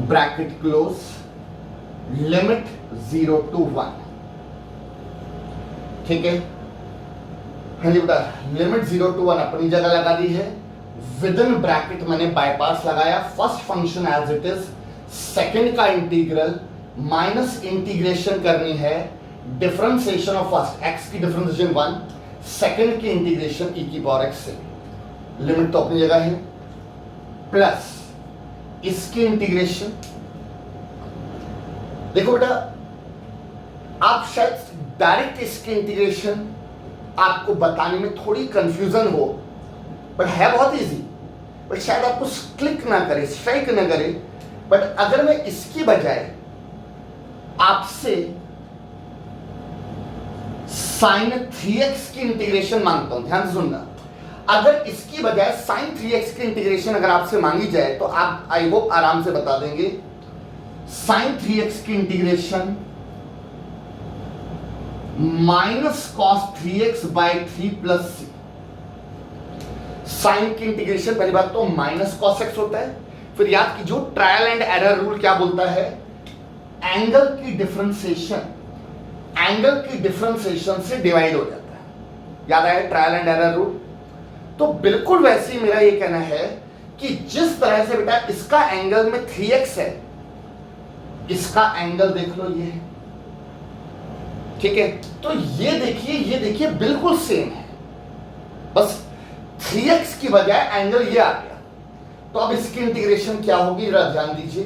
A: bracket close, limit 0 to 1। ठीक है। हाँ जी बेटा, लिमिट 0 to 1 अपनी जगह लगा दी है, विद इन ब्रैकेट मैंने बाईपास लगाया, first function as it is, second का इंटीग्रल माइनस इंटीग्रेशन करनी है डिफरेंशिएशन ऑफ फर्स्ट एक्स की डिफरेंशिएशन 1, सेकंड की इंटीग्रेशन e की पावर x से, लिमिट तो अपनी जगह है, प्लस इसकी इंटीग्रेशन। देखो बेटा, आप शायद डायरेक्ट इसकी इंटीग्रेशन आपको बताने में थोड़ी कंफ्यूजन हो, बट है बहुत इजी, बट शायद आपको क्लिक ना करे, स्ट्राइक ना करे। बट अगर मैं इसकी बजाय आपसे साइन 3x की इंटीग्रेशन मांगता हूं, ध्यान से सुनना, अगर इसकी बजाय साइन 3x की इंटीग्रेशन अगर आपसे मांगी जाए तो आप आई होप आराम से बता देंगे साइन 3x की integration minus cos 3x by 3 plus C. Sine की इंटीग्रेशन पहली बात तो माइनस कॉस x होता है, फिर याद कीजिए ट्रायल एंड एरर रूल क्या बोलता है, एंगल की डिफरेंशिएशन से डिवाइड हो जाता है, याद आया ट्रायल एंड एरर रूल। तो बिल्कुल वैसे ही मेरा ये कहना है कि जिस तरह से बेटा इसका एंगल में 3x है, इसका एंगल देख लो ये है, ठीक है। तो ये देखिए बिल्कुल सेम है, बस 3x की बजाय एंगल ये आ गया। तो अब इसकी इंटीग्रेशन क्या होगी जरा ध्यान दीजिए,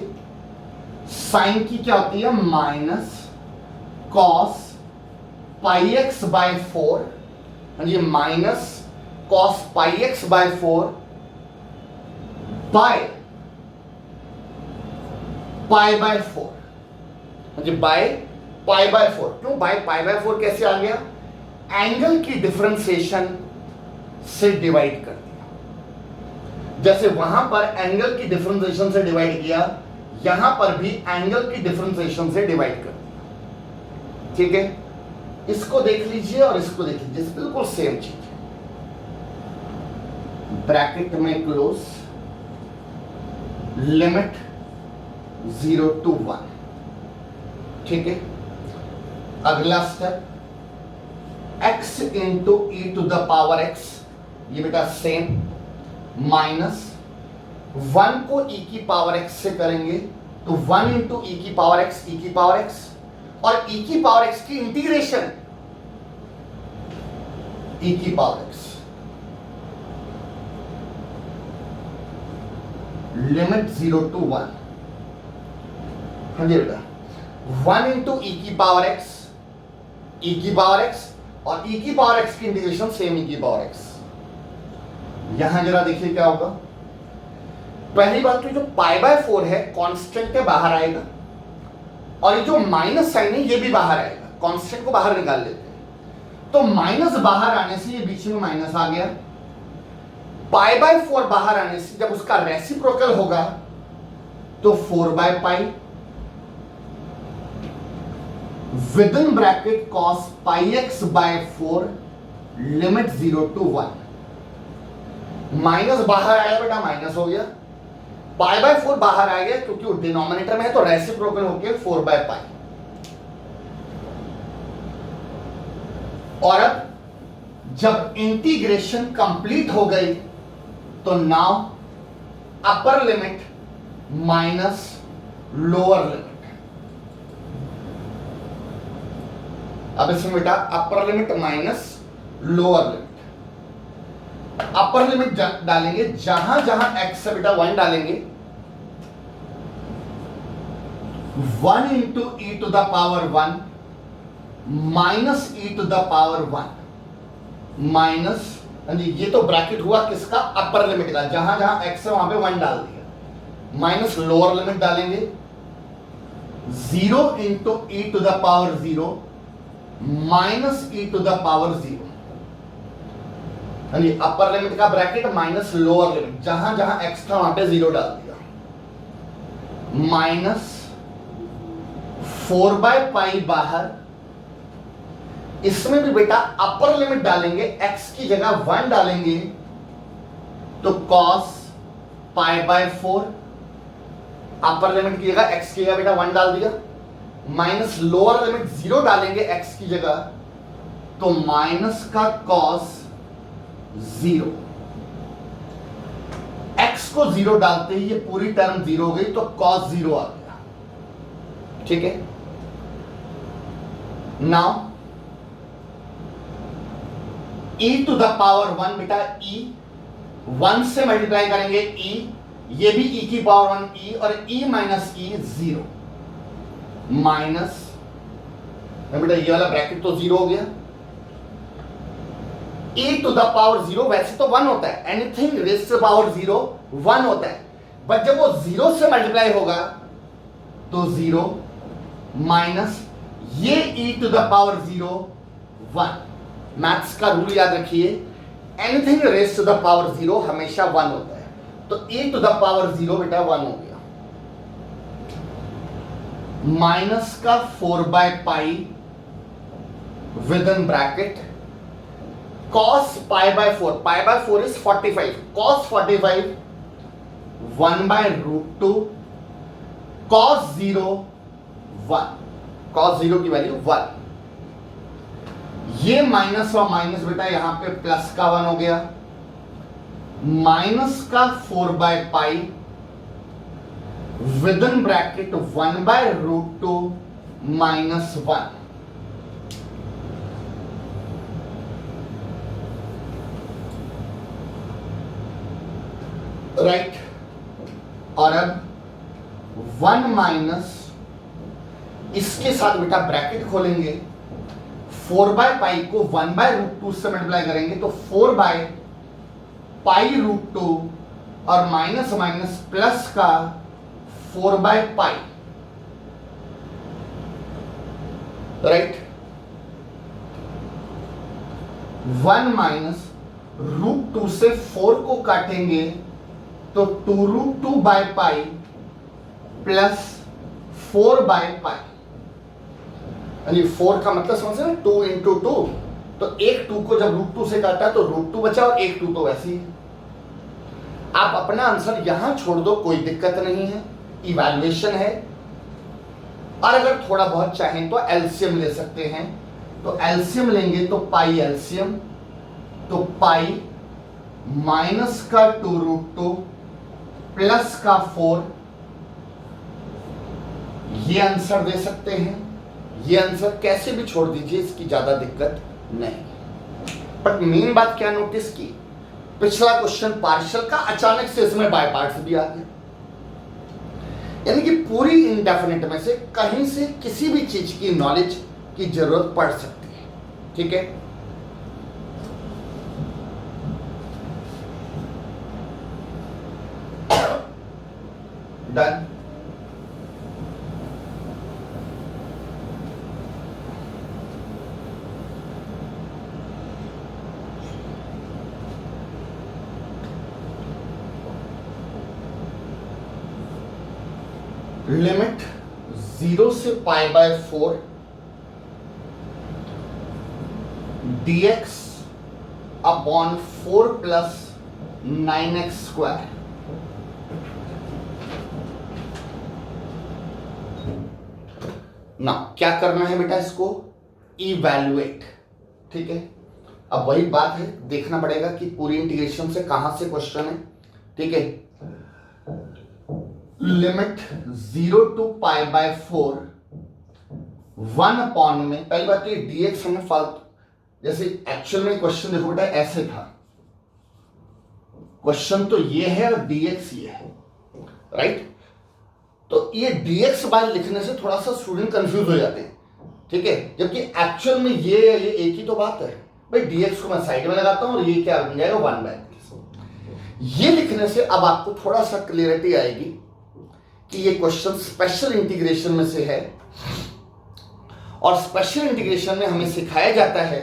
A: साइन की क्या होती है minus cos pi x by 4, ये minus cos pi x by 4 by pi by 4, by pi by 4। क्यों बाय पाई बाय 4 कैसे आ गया, एंगल की डिफरेंशिएशन से डिवाइड कर दिया। जैसे वहां पर एंगल की डिफरेंशिएशन से डिवाइड किया, यहां पर भी एंगल की डिफरेंशिएशन से डिवाइड कर दिया, ठीक है। इसको देख लीजिए और इसको देख लीजिए, बिल्कुल सेम चीज है, ब्रैकेट में क्लोज, लिमिट 0 to 1, ठीक है। अगला step x into e to the power x, ये बेटा सेम, माइनस 1 को e की पावर x से करेंगे तो 1 इंटू ई की पावर x, e की पावर x, और e की पावर x की इंटीग्रेशन e की पावर x, लिमिट 0 to 1। हाँ जी बेटा, 1 इंटू ई की पावर x, e की पावर x, और e की पावर x की इंटीग्रेशन सेम e की पावर x। यहां जरा देखिए क्या होगा, पहली बात तो जो पाई बाय 4 है कांस्टेंट के बाहर आएगा, और ये जो माइनस साइन है ये भी बाहर आएगा, कांस्टेंट को बाहर निकाल लेते हैं। तो माइनस बाहर आने से ये बीच में माइनस आ गया, पाई बाय 4 बाहर आने से जब उसका रेसिप्रोकल होगा तो 4 by pi, with in bracket cos pi x by 4, limit 0 to 1। Minus बाहर आया बेटा, माइनस हो गया, पाई बाय 4 बाहर आ गया क्योंकि वो डिनोमिनेटर में है तो रेसिप्रोकल होके 4 बाय पाई। और अब जब इंटीग्रेशन कंप्लीट हो गई तो now upper limit minus lower limit. अब इसमें बेटा upper limit minus lower limit, upper limit डालेंगे जहां जहां x से बेटा 1 डालेंगे, 1 into e to the power 1 minus e to the power 1 minus, ये तो ब्रैकेट हुआ किसका, अपर लिमिट का, जहां जहां x है वहां पे 1 डाल दिया, माइनस लोअर लिमिट डालेंगे 0 into e to the power 0 minus e to the power 0। Upper limit का ब्रैकेट माइनस लोअर लिमिट, जहां जहां x था वहां पे 0 डाल दिया, माइनस 4 बाय पाई बाहर। इसमें भी बेटा अपर लिमिट डालेंगे, x की जगह 1 डालेंगे तो cos pi by 4, upper limit की जगह x की जगह बेटा 1 डाल दिया, माइनस लोअर लिमिट 0 डालेंगे x की जगह तो माइनस का कॉस 0, x को 0 डालते ही ये पूरी टर्म 0 हो गई, तो cos 0 आ गया। ठीक है, now e to the power 1, बेटा e 1 से मल्टीप्लाई करेंगे e, ये भी e की पावर 1 e, और e माइनस e 0, माइनस बेटा ये वाला ब्रैकेट तो 0 हो गया, e टू द पावर 0 वैसे तो 1 होता है, एनीथिंग रेज़ टू पावर 0 1 होता है, बट जब वो 0 से मल्टीप्लाई होगा तो 0 माइनस ये e to the power 0 1। Maths का रूल याद रखिए, anything raise to the power 0 हमेशा 1 होता है, तो e टू द पावर 0 बेटा 1 हो गया, माइनस का 4/पाई with in bracket cos π/4, π/4 is 45, cos 45 1/√2, cos 0 1, cos 0 की वैल्यू 1, ये माइनस और माइनस बेटा यहां पे प्लस का 1 हो गया, माइनस का 4/पाई with in bracket 1/√2 minus 1, right. और अब 1 माइनस इसके साथ बेटा ब्रैकेट खोलेंगे, 4/पाई को 1/√2 से मल्टीप्लाई करेंगे तो 4/पाई√2 और माइनस माइनस प्लस का 4/पाई, राइट। 1 माइनस √2 से 4 को काटेंगे तो 2√2/पाई प्लस 4/पाई, यानी 4 का मतलब समझ रहे हैं 2 इंटू 2, तो एक 2 को जब √2 से काटा तो √2 बचा और एक 2 तो वैसे ही। आप अपना आंसर यहां छोड़ दो, कोई दिक्कत नहीं है, इवैल्यूएशन है, और अगर थोड़ा बहुत चाहें तो एलसीएम ले सकते हैं, तो एलसीएम लेंगे तो पाई एलसीएम, तो पाई माइनस का 2√2 प्लस का 4, ये आंसर दे सकते हैं, ये आंसर कैसे भी छोड़ दीजिए, इसकी ज्यादा दिक्कत नहीं। बट मेन बात क्या नोटिस की, पिछला क्वेश्चन पार्शियल का, अचानक से इसमें बाय पार्ट्स भी आ गया, यानी कि पूरी इंडेफिनिट में से कहीं से किसी भी चीज की नॉलेज की जरूरत पड़ सकती है। ठीक है, डन। लिमिट 0 से π/4 dx upon 4 plus 9x square, ना क्या करना है बेटा, इसको इवैल्यूएट। ठीक है, अब वही बात है, देखना पड़ेगा कि पूरी इंटीग्रेशन से कहां से क्वेश्चन है। ठीक है, लिमिट 0 टू π/4 1 अपॉन में, पहली बात तो ये dx हमें फालतू, जैसे एक्चुअल में क्वेश्चन देखो बेटा ऐसे था, क्वेश्चन तो ये है और dx ये है, राइट। तो ये dx बाय लिखने से थोड़ा सा स्टूडेंट कंफ्यूज हो जाते हैं। ठीक है, जबकि एक्चुअल में ये एक ही तो बात है भाई, dx को मैं साइड में लगाता हूं और ये क्या बन जाएगा 1/। ये लिखने से अब आपको थोड़ा सा क्लियरिटी आएगी कि ये क्वेश्चन स्पेशल इंटीग्रेशन में से है, और स्पेशल इंटीग्रेशन में हमें सिखाया जाता है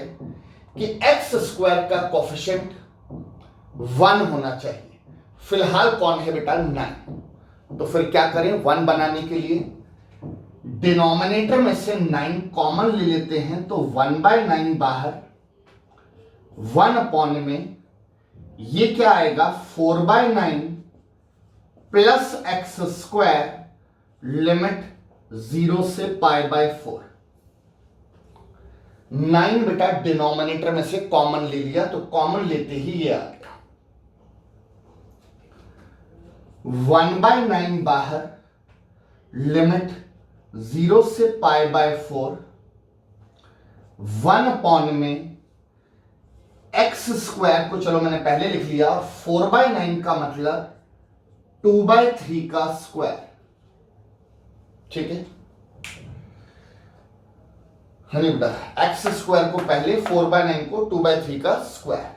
A: कि एक्स स्क्वायर का कोफिशिएंट 1 होना चाहिए। फिलहाल कौन है बेटा 9, तो फिर क्या करें, 1 बनाने के लिए डिनोमिनेटर में से 9 कॉमन ले लेते हैं, तो 1/9 बाहर, 1 अपॉन में ये क्या आएगा 4/9 प्लस एक्स स्क्वायर, लिमिट 0 से π/4। 9 बेटा डिनोमिनेटर में से कॉमन ले लिया, तो कॉमन लेते ही ये आ गया 1/9 बाहर, लिमिट 0 से π/4, 1 अपॉन में एक्स स्क्वायर को चलो मैंने पहले लिख लिया, 4/9 का मतलब 2/3 का स्क्वायर। ठीक है, नहीं बेटा एक्स स्क्वायर को पहले, 4/9 को 2/3 का स्क्वायर।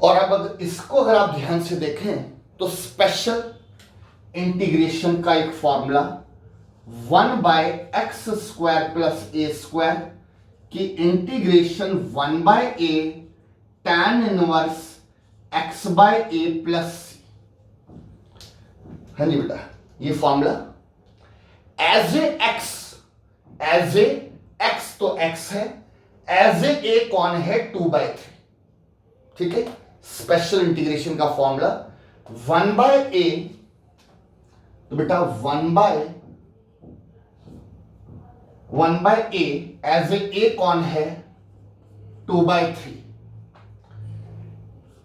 A: और अब अगर इसको अगर आप ध्यान से देखें तो स्पेशल इंटीग्रेशन का एक फॉर्मूला 1/x² प्लस a² की integration 1/a tan inverse x/a plus c। हाँ जी बेटा, ये फॉर्मूला एज ए एक्स तो x है, एज ए कौन है 2/3। ठीक है, स्पेशल इंटीग्रेशन का फॉर्मूला 1/a, तो बेटा 1/a एज ए कौन है 2/3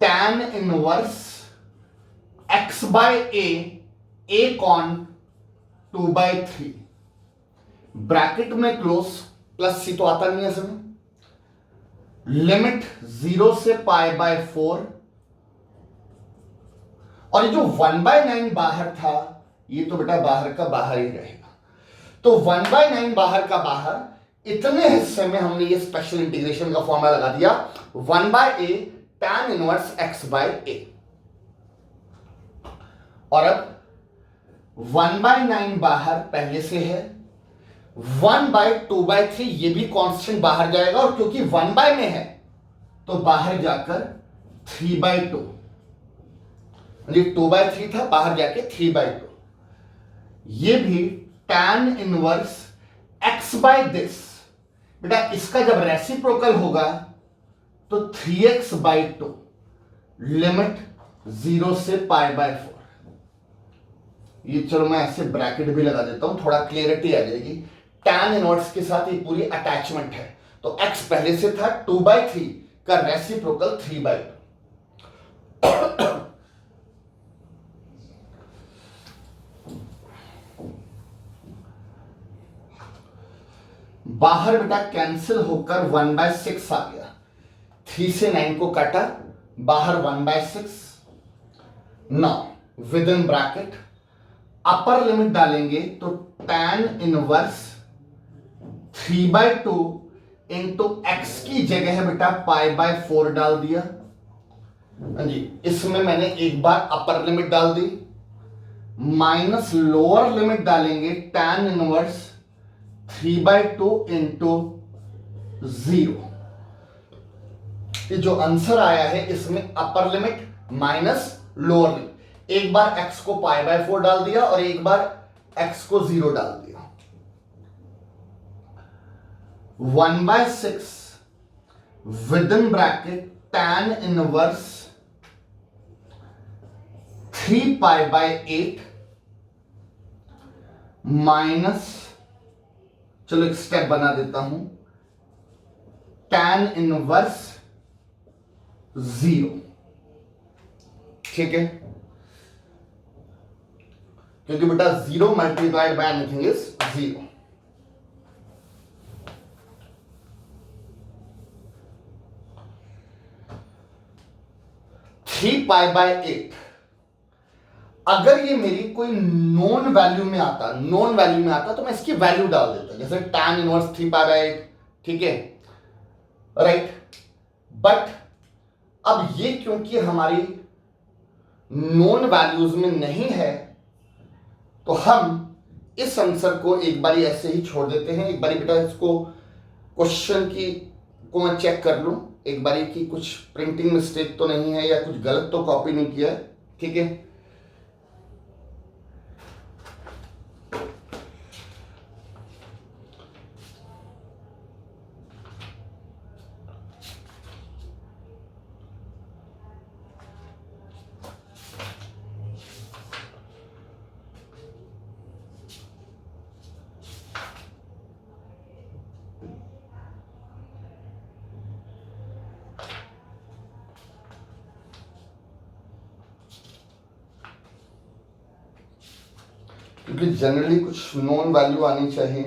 A: tan इनवर्स x/a, a कौन 2/3, ब्रैकेट में क्लोज, प्लस सी तो आता नहीं है इसमें, लिमिट 0 से π/4, और ये जो 1/9 बाहर था ये तो बेटा बाहर का बाहर ही रहेगा। तो 1/9 बाहर का बाहर, इतने हिस्से में हमने ये स्पेशल इंटीग्रेशन का फॉर्मूला लगा दिया 1/a tan इनवर्स x/a। और अब 1/9 बाहर पहले से है, 1/2/3 ये भी कांस्टेंट बाहर जाएगा, और क्योंकि 1 में है तो बाहर जाकर 3/2, 2/3 था बाहर जाके 3/2, ये भी tan इनवर्स x/this। बेटा इसका जब रेसिप्रोकल होगा तो 3x/2, लिमिट 0 से π/4। ये चलो मैं ऐसे ब्रैकेट भी लगा देता हूं, थोड़ा क्लियरिटी आ जाएगी। tan इनवर्स के साथ ये पूरी अटैचमेंट है, तो x पहले से था 2/3 का रेसिप्रोकल 3/2। बाहर बेटा कैंसिल होकर 1/6 आ गया, 3 से 9 को काटा, बाहर 1/6। Now with in bracket upper limit डालेंगे तो tan इनवर्स 3/2 इंटू एक्स की जगह है बेटा π/4 डाल दिया। हाँ जी, इसमें मैंने एक बार अपर लिमिट डाल दी, माइनस लोअर लिमिट डालेंगे tan इनवर्स 3/2 इंटू 0। ये जो आंसर आया है इसमें अपर लिमिट माइनस लोअर लिमिट, एक बार x को π/4 डाल दिया और एक बार x को 0 डाल दिया। 1/6 with in bracket tan inverse 3π/8 minus, चलो एक स्टेप बना देता हूं, tan इनवर्स 0। ठीक है, क्योंकि बेटा 0 multiplied by anything is 0। Three π/8 अगर ये मेरी कोई नॉन वैल्यू में आता तो मैं इसकी वैल्यू डाल देता, जैसे tan इनवर्स 3π/8। ठीक है, राइट। बट अब ये क्योंकि हमारी नॉन वैल्यूज में नहीं है तो हम इस आंसर को एक बारी ऐसे ही छोड़ देते हैं। एक बारी बेटा इसको क्वेश्चन की को मैं चेक कर लूं एक बारी की कुछ प्रिंटिंग मिस्टेक तो नहीं है या कुछ गलत तो कॉपी नहीं किया है। ठीक है, क्योंकि जनरली कुछ नॉन वैल्यू आनी चाहिए।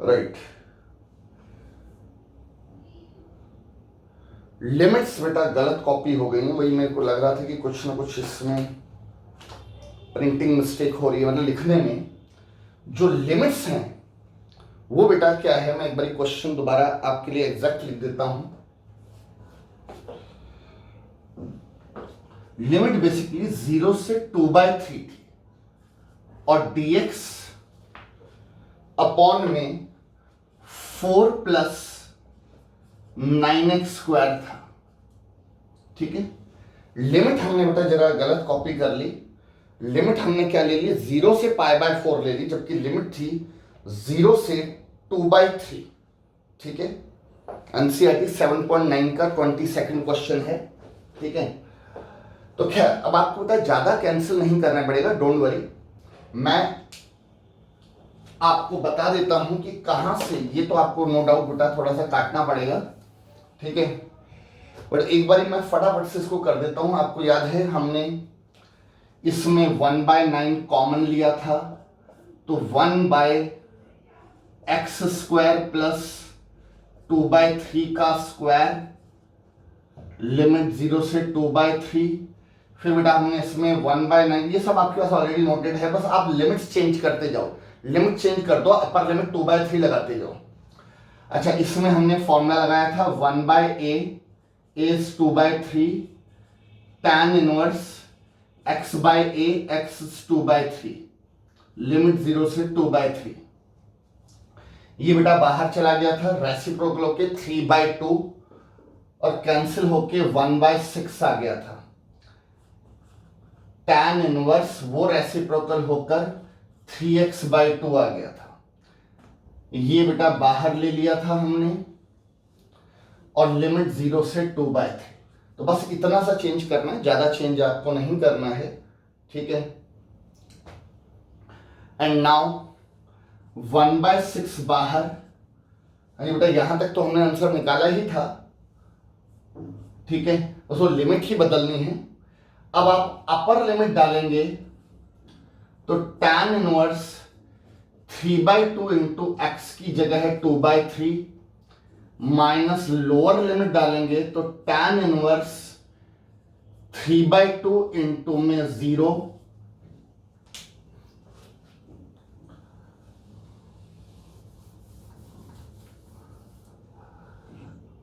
A: राइट, लिमिट्स बेटा गलत कॉपी हो गई है, वही मेरे को लग रहा था कि कुछ ना कुछ इसमें प्रिंटिंग मिस्टेक हो रही है, मतलब लिखने में जो लिमिट्स हैं वो बेटा क्या है। मैं एक बार क्वेश्चन दोबारा आपके लिए एग्जैक्ट लिख देता हूं। लिमिट बेसिकली 0 से 2/3 थी और dx अपॉन में 4 + 9x² था। ठीक है, लिमिट हमने बेटा जरा गलत कॉपी कर ली। लिमिट हमने क्या ले ली, 0 से π/4 ले ली, जबकि लिमिट थी 0 से 2/3। ठीक है, एनसीईआरटी 7.9 का 22nd क्वेश्चन है। ठीक है, तो खैर अब आपको पता है ज्यादा कैंसिल नहीं करना पड़ेगा, डोंट वरी। मैं आपको बता देता हूं कि कहां से, ये तो आपको नो डाउट बेटा थोड़ा सा काटना पड़ेगा। ठीक है, बट एक बार मैं फटाफट से इसको कर देता हूं। आपको याद है हमने इसमें 1/9 कॉमन लिया था, तो 1/x² + 2/3 का स्क्वायर, लिमिट 0 से 2/3। फिर बेटा हमने इसमें 1/9, ये सब आपके पास ऑलरेडी नोटेड है, बस आप लिमिट्स चेंज करते जाओ। लिमिट चेंज कर दो, अपर लिमिट 2/3 लगाते जाओ। अच्छा, इसमें हमने फॉर्मूला लगाया था 1/a is 2/3 tan inverse x/a x is 2/3, limit 0 से 2/3। ये बेटा बाहर चला गया था, रेसिप्रोकल होके 3/2 और कैंसिल होके 1/6 आ गया था। tan इनवर्स वो रेसिप्रोकल होकर 3x/2 आ गया था। ये बेटा बाहर ले लिया था हमने और लिमिट 0 से 2/3। तो बस इतना सा चेंज करना है, ज्यादा चेंज आपको नहीं करना है। ठीक है, एंड नाउ 1/6 बाहर, यानी बेटा यहां तक तो हमने आंसर निकाला ही था। ठीक है, उसको लिमिट ही बदलनी है। अब आप अपर लिमिट डालेंगे तो tan इनवर्स 3/2 इंटू x की जगह है 2/3, माइनस लोअर लिमिट डालेंगे तो tan इनवर्स 3/2 इंटू में 0,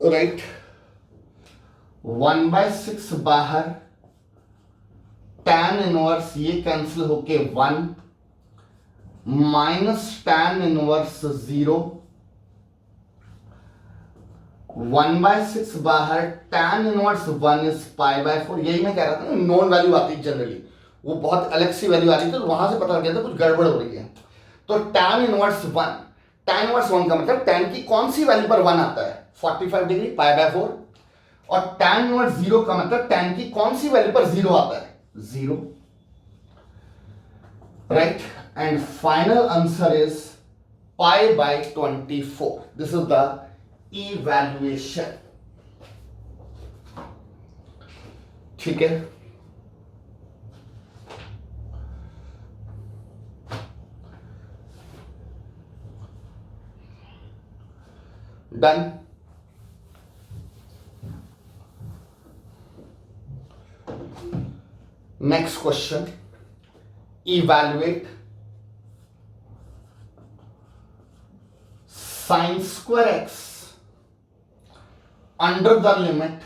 A: राइट। 1/6 बाहर, tan इनवर्स ये कैंसिल होके 1, माइनस tan इनवर्स 0, 1/6 बाहर, tan इनवर्स 1 इज π/4। यही मैं कह रहा था, नॉन वैल्यू आती है जनरली, वो बहुत अलग सी वैल्यू आ रही थी, तो वहां से पता लग गया था कुछ गड़बड़ हो रही है। तो tan इनवर्स 1, tan इनवर्स 1 का मतलब tan की कौन सी वैल्यू पर 1 आता है, 45 डिग्री π/4। और tan इनवर्स 0 का मतलब tan की कौन सी वैल्यू पर 0 आता है, 0, right. And final answer is π/24। This is the evaluation. ठीक है, done. Next question, evaluate sin² x under the limit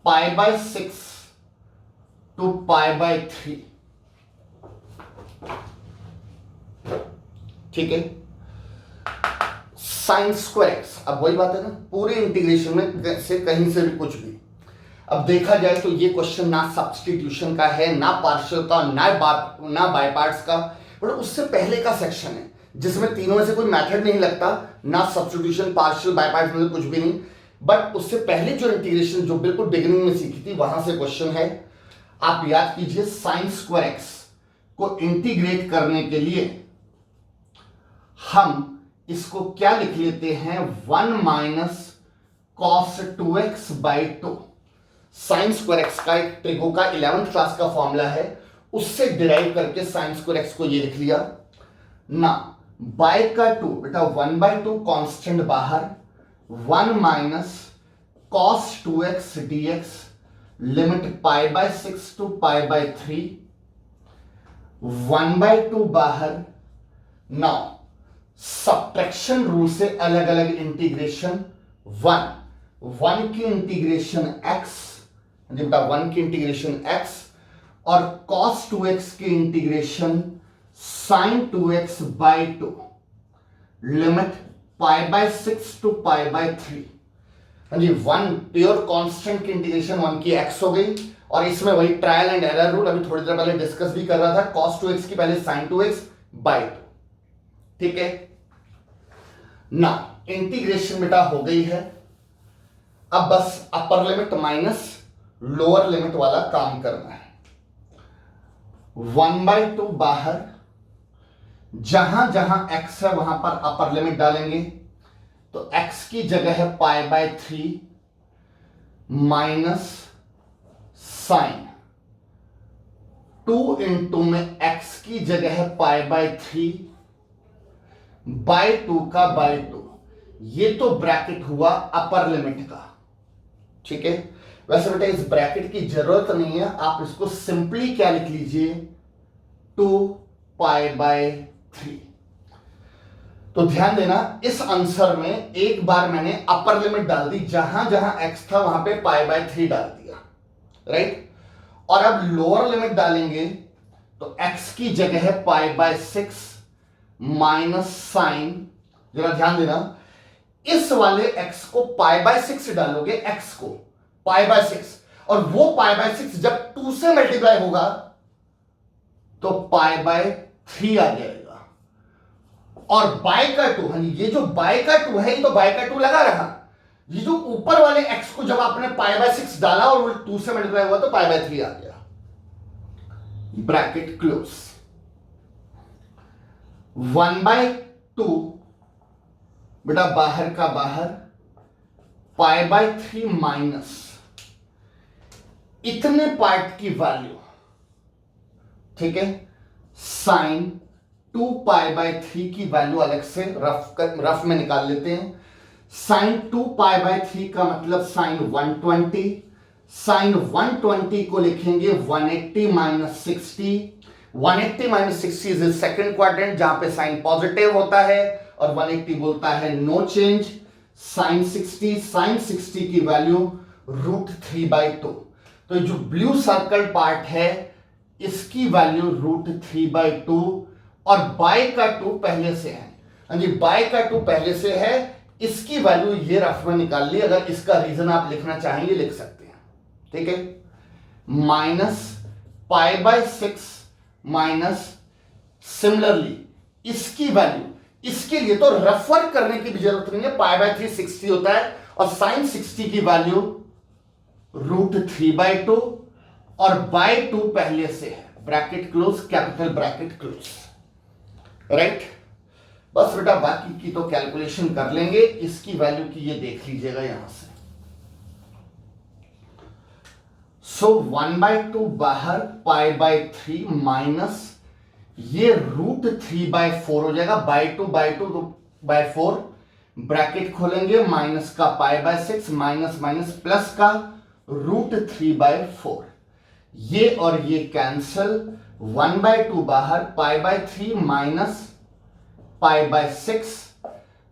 A: π/6 to π/3। ठीक है, sin² x, अब वही बात है ना, पूरे इंटीग्रेशन में से कहीं से भी कुछ भी। अब देखा जाए तो ये क्वेश्चन ना सब्स्टिट्यूशन का है, ना पार्शियल का, ना बाय पार्ट्स का, बट उससे पहले का सेक्शन है जिसमें तीनों में से कोई मेथड नहीं लगता, ना सब्स्टिट्यूशन, पार्शियल, बाय पार्ट्स में कुछ भी नहीं। बट उससे पहले जो इंटीग्रेशन जो बिल्कुल बिगिनिंग में सीखी थी, वहां से क्वेश्चन है। आप याद कीजिए साइन स्क्वायर एक्स को इंटीग्रेट करने के लिए हम इसको क्या लिख लेते हैं, 1 माइनस कॉस 2x बाई 2। साइन स्क्वायर एक्स का एक ट्रिगो का 11th क्लास का फॉर्मूला है, उससे डिराइव करके साइन स्क्वायर एक्स को ये लिख लिया ना, बाय का 2 बेटा 1/2 कांस्टेंट बाहर, 1 minus cos 2x dx limit π/6 to π/3, 1/2 बाहर। नाउ सब्ट्रैक्शन रूल से अलग अलग इंटीग्रेशन, 1 की इंटीग्रेशन x, बेटा 1 की इंटीग्रेशन x और cos 2x की इंटीग्रेशन sin 2x बाई 2 लिमिट π/6 टू π/3। हाँ जी, 1 प्योर कांस्टेंट की इंटीग्रेशन 1 की x हो गई, और इसमें वही ट्रायल एंड एरर रूल अभी थोड़ी देर पहले डिस्कस भी कर रहा था, cos 2x की पहले sin 2x बाई 2। ठीक है ना, इंटीग्रेशन बेटा हो गई है। अब बस अपर लिमिट माइनस लोअर लिमिट वाला काम करना है। 1/2 बाहर, जहां जहां x है वहां पर अपर लिमिट डालेंगे, तो x की जगह है π/3 माइनस साइन 2 इंटू में x की जगह है π/3 बाई 2 का बाई 2। ये तो ब्रैकेट हुआ अपर लिमिट का। ठीक है, वैसे बेटा इस ब्रैकेट की जरूरत नहीं है, आप इसको सिंपली क्या लिख लीजिए, 2π/3। तो ध्यान देना, इस आंसर में एक बार मैंने अपर लिमिट डाल दी, जहां जहां x था वहां पे π/3 डाल दिया, राइट। और अब लोअर लिमिट डालेंगे तो x की जगह है π/6 माइनस साइन, जरा ध्यान देना, इस वाले x को π/6 डालोगे, x को π/6, और वो π/6 जब 2 से मल्टीप्लाई होगा तो π/3 आ जाएगा। और बाय का 2, हाँ ये जो बाय का 2 है, ये तो बाय का 2 लगा रहा, ये जो ऊपर वाले x को जब आपने π/6 डाला और वो 2 से मल्टीप्लाई हुआ तो π/3 आ गया। Bracket close. 1/2 बेटा बाहर का बाहर, π/3 माइनस इतने पार्ट की वैल्यू, ठीक है, साइन 2π/3 की वैल्यू अलग से रफ में निकाल लेते हैं। साइन 2π/3 का मतलब साइन 120, साइन 120 को लिखेंगे 180 minus 60। 180 minus 60 is second quadrant, जहां पे साइन पॉजिटिव होता है, और 180 बोलता है नो चेंज। साइन 60 की वैल्यू √3/2। तो जो ब्लू सर्कल पार्ट है इसकी वैल्यू √3/2, और बाय का 2 पहले से है, हाँ जी बाय का 2 पहले से है, इसकी वैल्यू ये रफ में निकाल ली। अगर इसका रीजन आप लिखना चाहेंगे लिख सकते हैं, ठीक है, माइनस π/6 माइनस सिमिलरली इसकी वैल्यू, इसके लिए तो रेफर करने की भी जरूरत नहीं है, π/3 60 होता है, और साइन 60 की वैल्यू √3/2 और बाय 2 पहले से है। Bracket close, capital bracket close, right. बस बेटा बाकी की तो कैलकुलेशन कर लेंगे, इसकी वैल्यू की ये देख लीजिएगा यहां से। सो 1/2 बाहर, π/3 माइनस ये √3/4 हो जाएगा, बाय 2 तो बाय 4, ब्रैकेट खोलेंगे, माइनस का π/6 माइनस माइनस प्लस का √3/4, ये और ये कैंसल, 1/2 बाहर, π/3 माइनस π/6,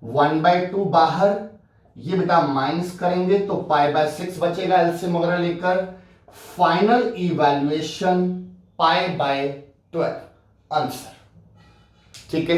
A: 1/2 बाहर, ये बेटा माइनस करेंगे तो π/6 बचेगा एलसीएम वगैरह लेकर। फाइनल इवैल्यूएशन π/12 आंसर, ठीक है,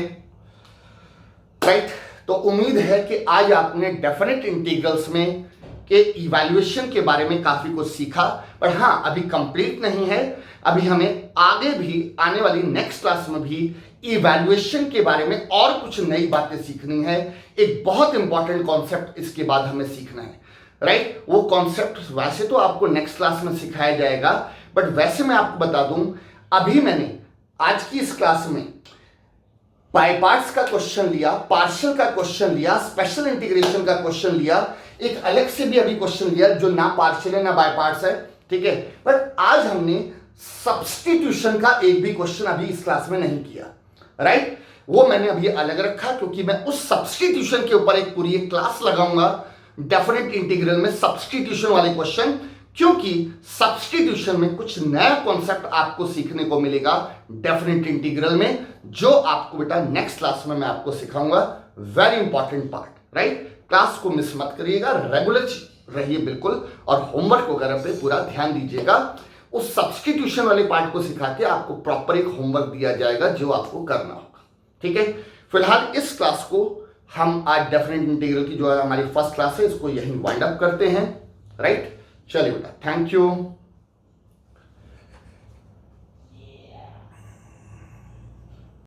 A: राइट। तो उम्मीद है कि आज आपने डेफिनेट इंटीग्रल्स में के इवैल्यूएशन के बारे में काफी कुछ सीखा, पर हाँ अभी कंप्लीट नहीं है, अभी हमें आगे भी आने वाली नेक्स्ट क्लास में भी इवैल्यूएशन के बारे में और कुछ नई बातें सीखनी है। एक बहुत इंपॉर्टेंट कॉन्सेप्ट इसके बाद हमें सीखना है, राइट। वो कॉन्सेप्ट वैसे तो आपको नेक्स्ट क्लास में सिखाया जाएगा, बट वैसे मैं आपको बता दूं, अभी मैंने आज की इस क्लास में बाय पार्ट्स का क्वेश्चन लिया, पार्शियल का क्वेश्चन लिया, स्पेशल इंटीग्रेशन का क्वेश्चन लिया, एक अलग से भी अभी क्वेश्चन लिया जो ना पार्शियल है ना बाय पार्ट्स है, ठीक है। बट आज हमने सब्स्टिट्यूशन का एक भी क्वेश्चन अभी इस क्लास में नहीं किया, राइट। वो मैंने अभी अलग रखा क्योंकि मैं उस सब्स्टिट्यूशन के ऊपर एक पूरी क्लास लगाऊंगा डेफिनेट इंटीग्रल में, सब्स्टिट्यूशन वाले क्वेश्चन, क्योंकि सब्स्टिट्यूशन में कुछ नया कॉन्सेप्ट आपको सीखने को मिलेगा डेफिनेट इंटीग्रल में, जो आपको बेटा नेक्स्ट क्लास में मैं आपको सिखाऊंगा। Very important part, right. Class को मिस मत करिएगा, रेगुलर रहिए बिल्कुल, और होमवर्क वगैरह पे पूरा ध्यान दीजिएगा। उस सब्स्टिट्यूशन वाले पार्ट को सिखा के आपको प्रॉपर एक होमवर्क दिया जाएगा जो आपको करना होगा, ठीक है। फिलहाल इस क्लास को हम आज डेफिनेट इंटीग्रल की जो है हमारी फर्स्ट क्लास है, इसको यहीं वाइंड अप करते हैं, राइट। चलिए बेटा, थैंक यू।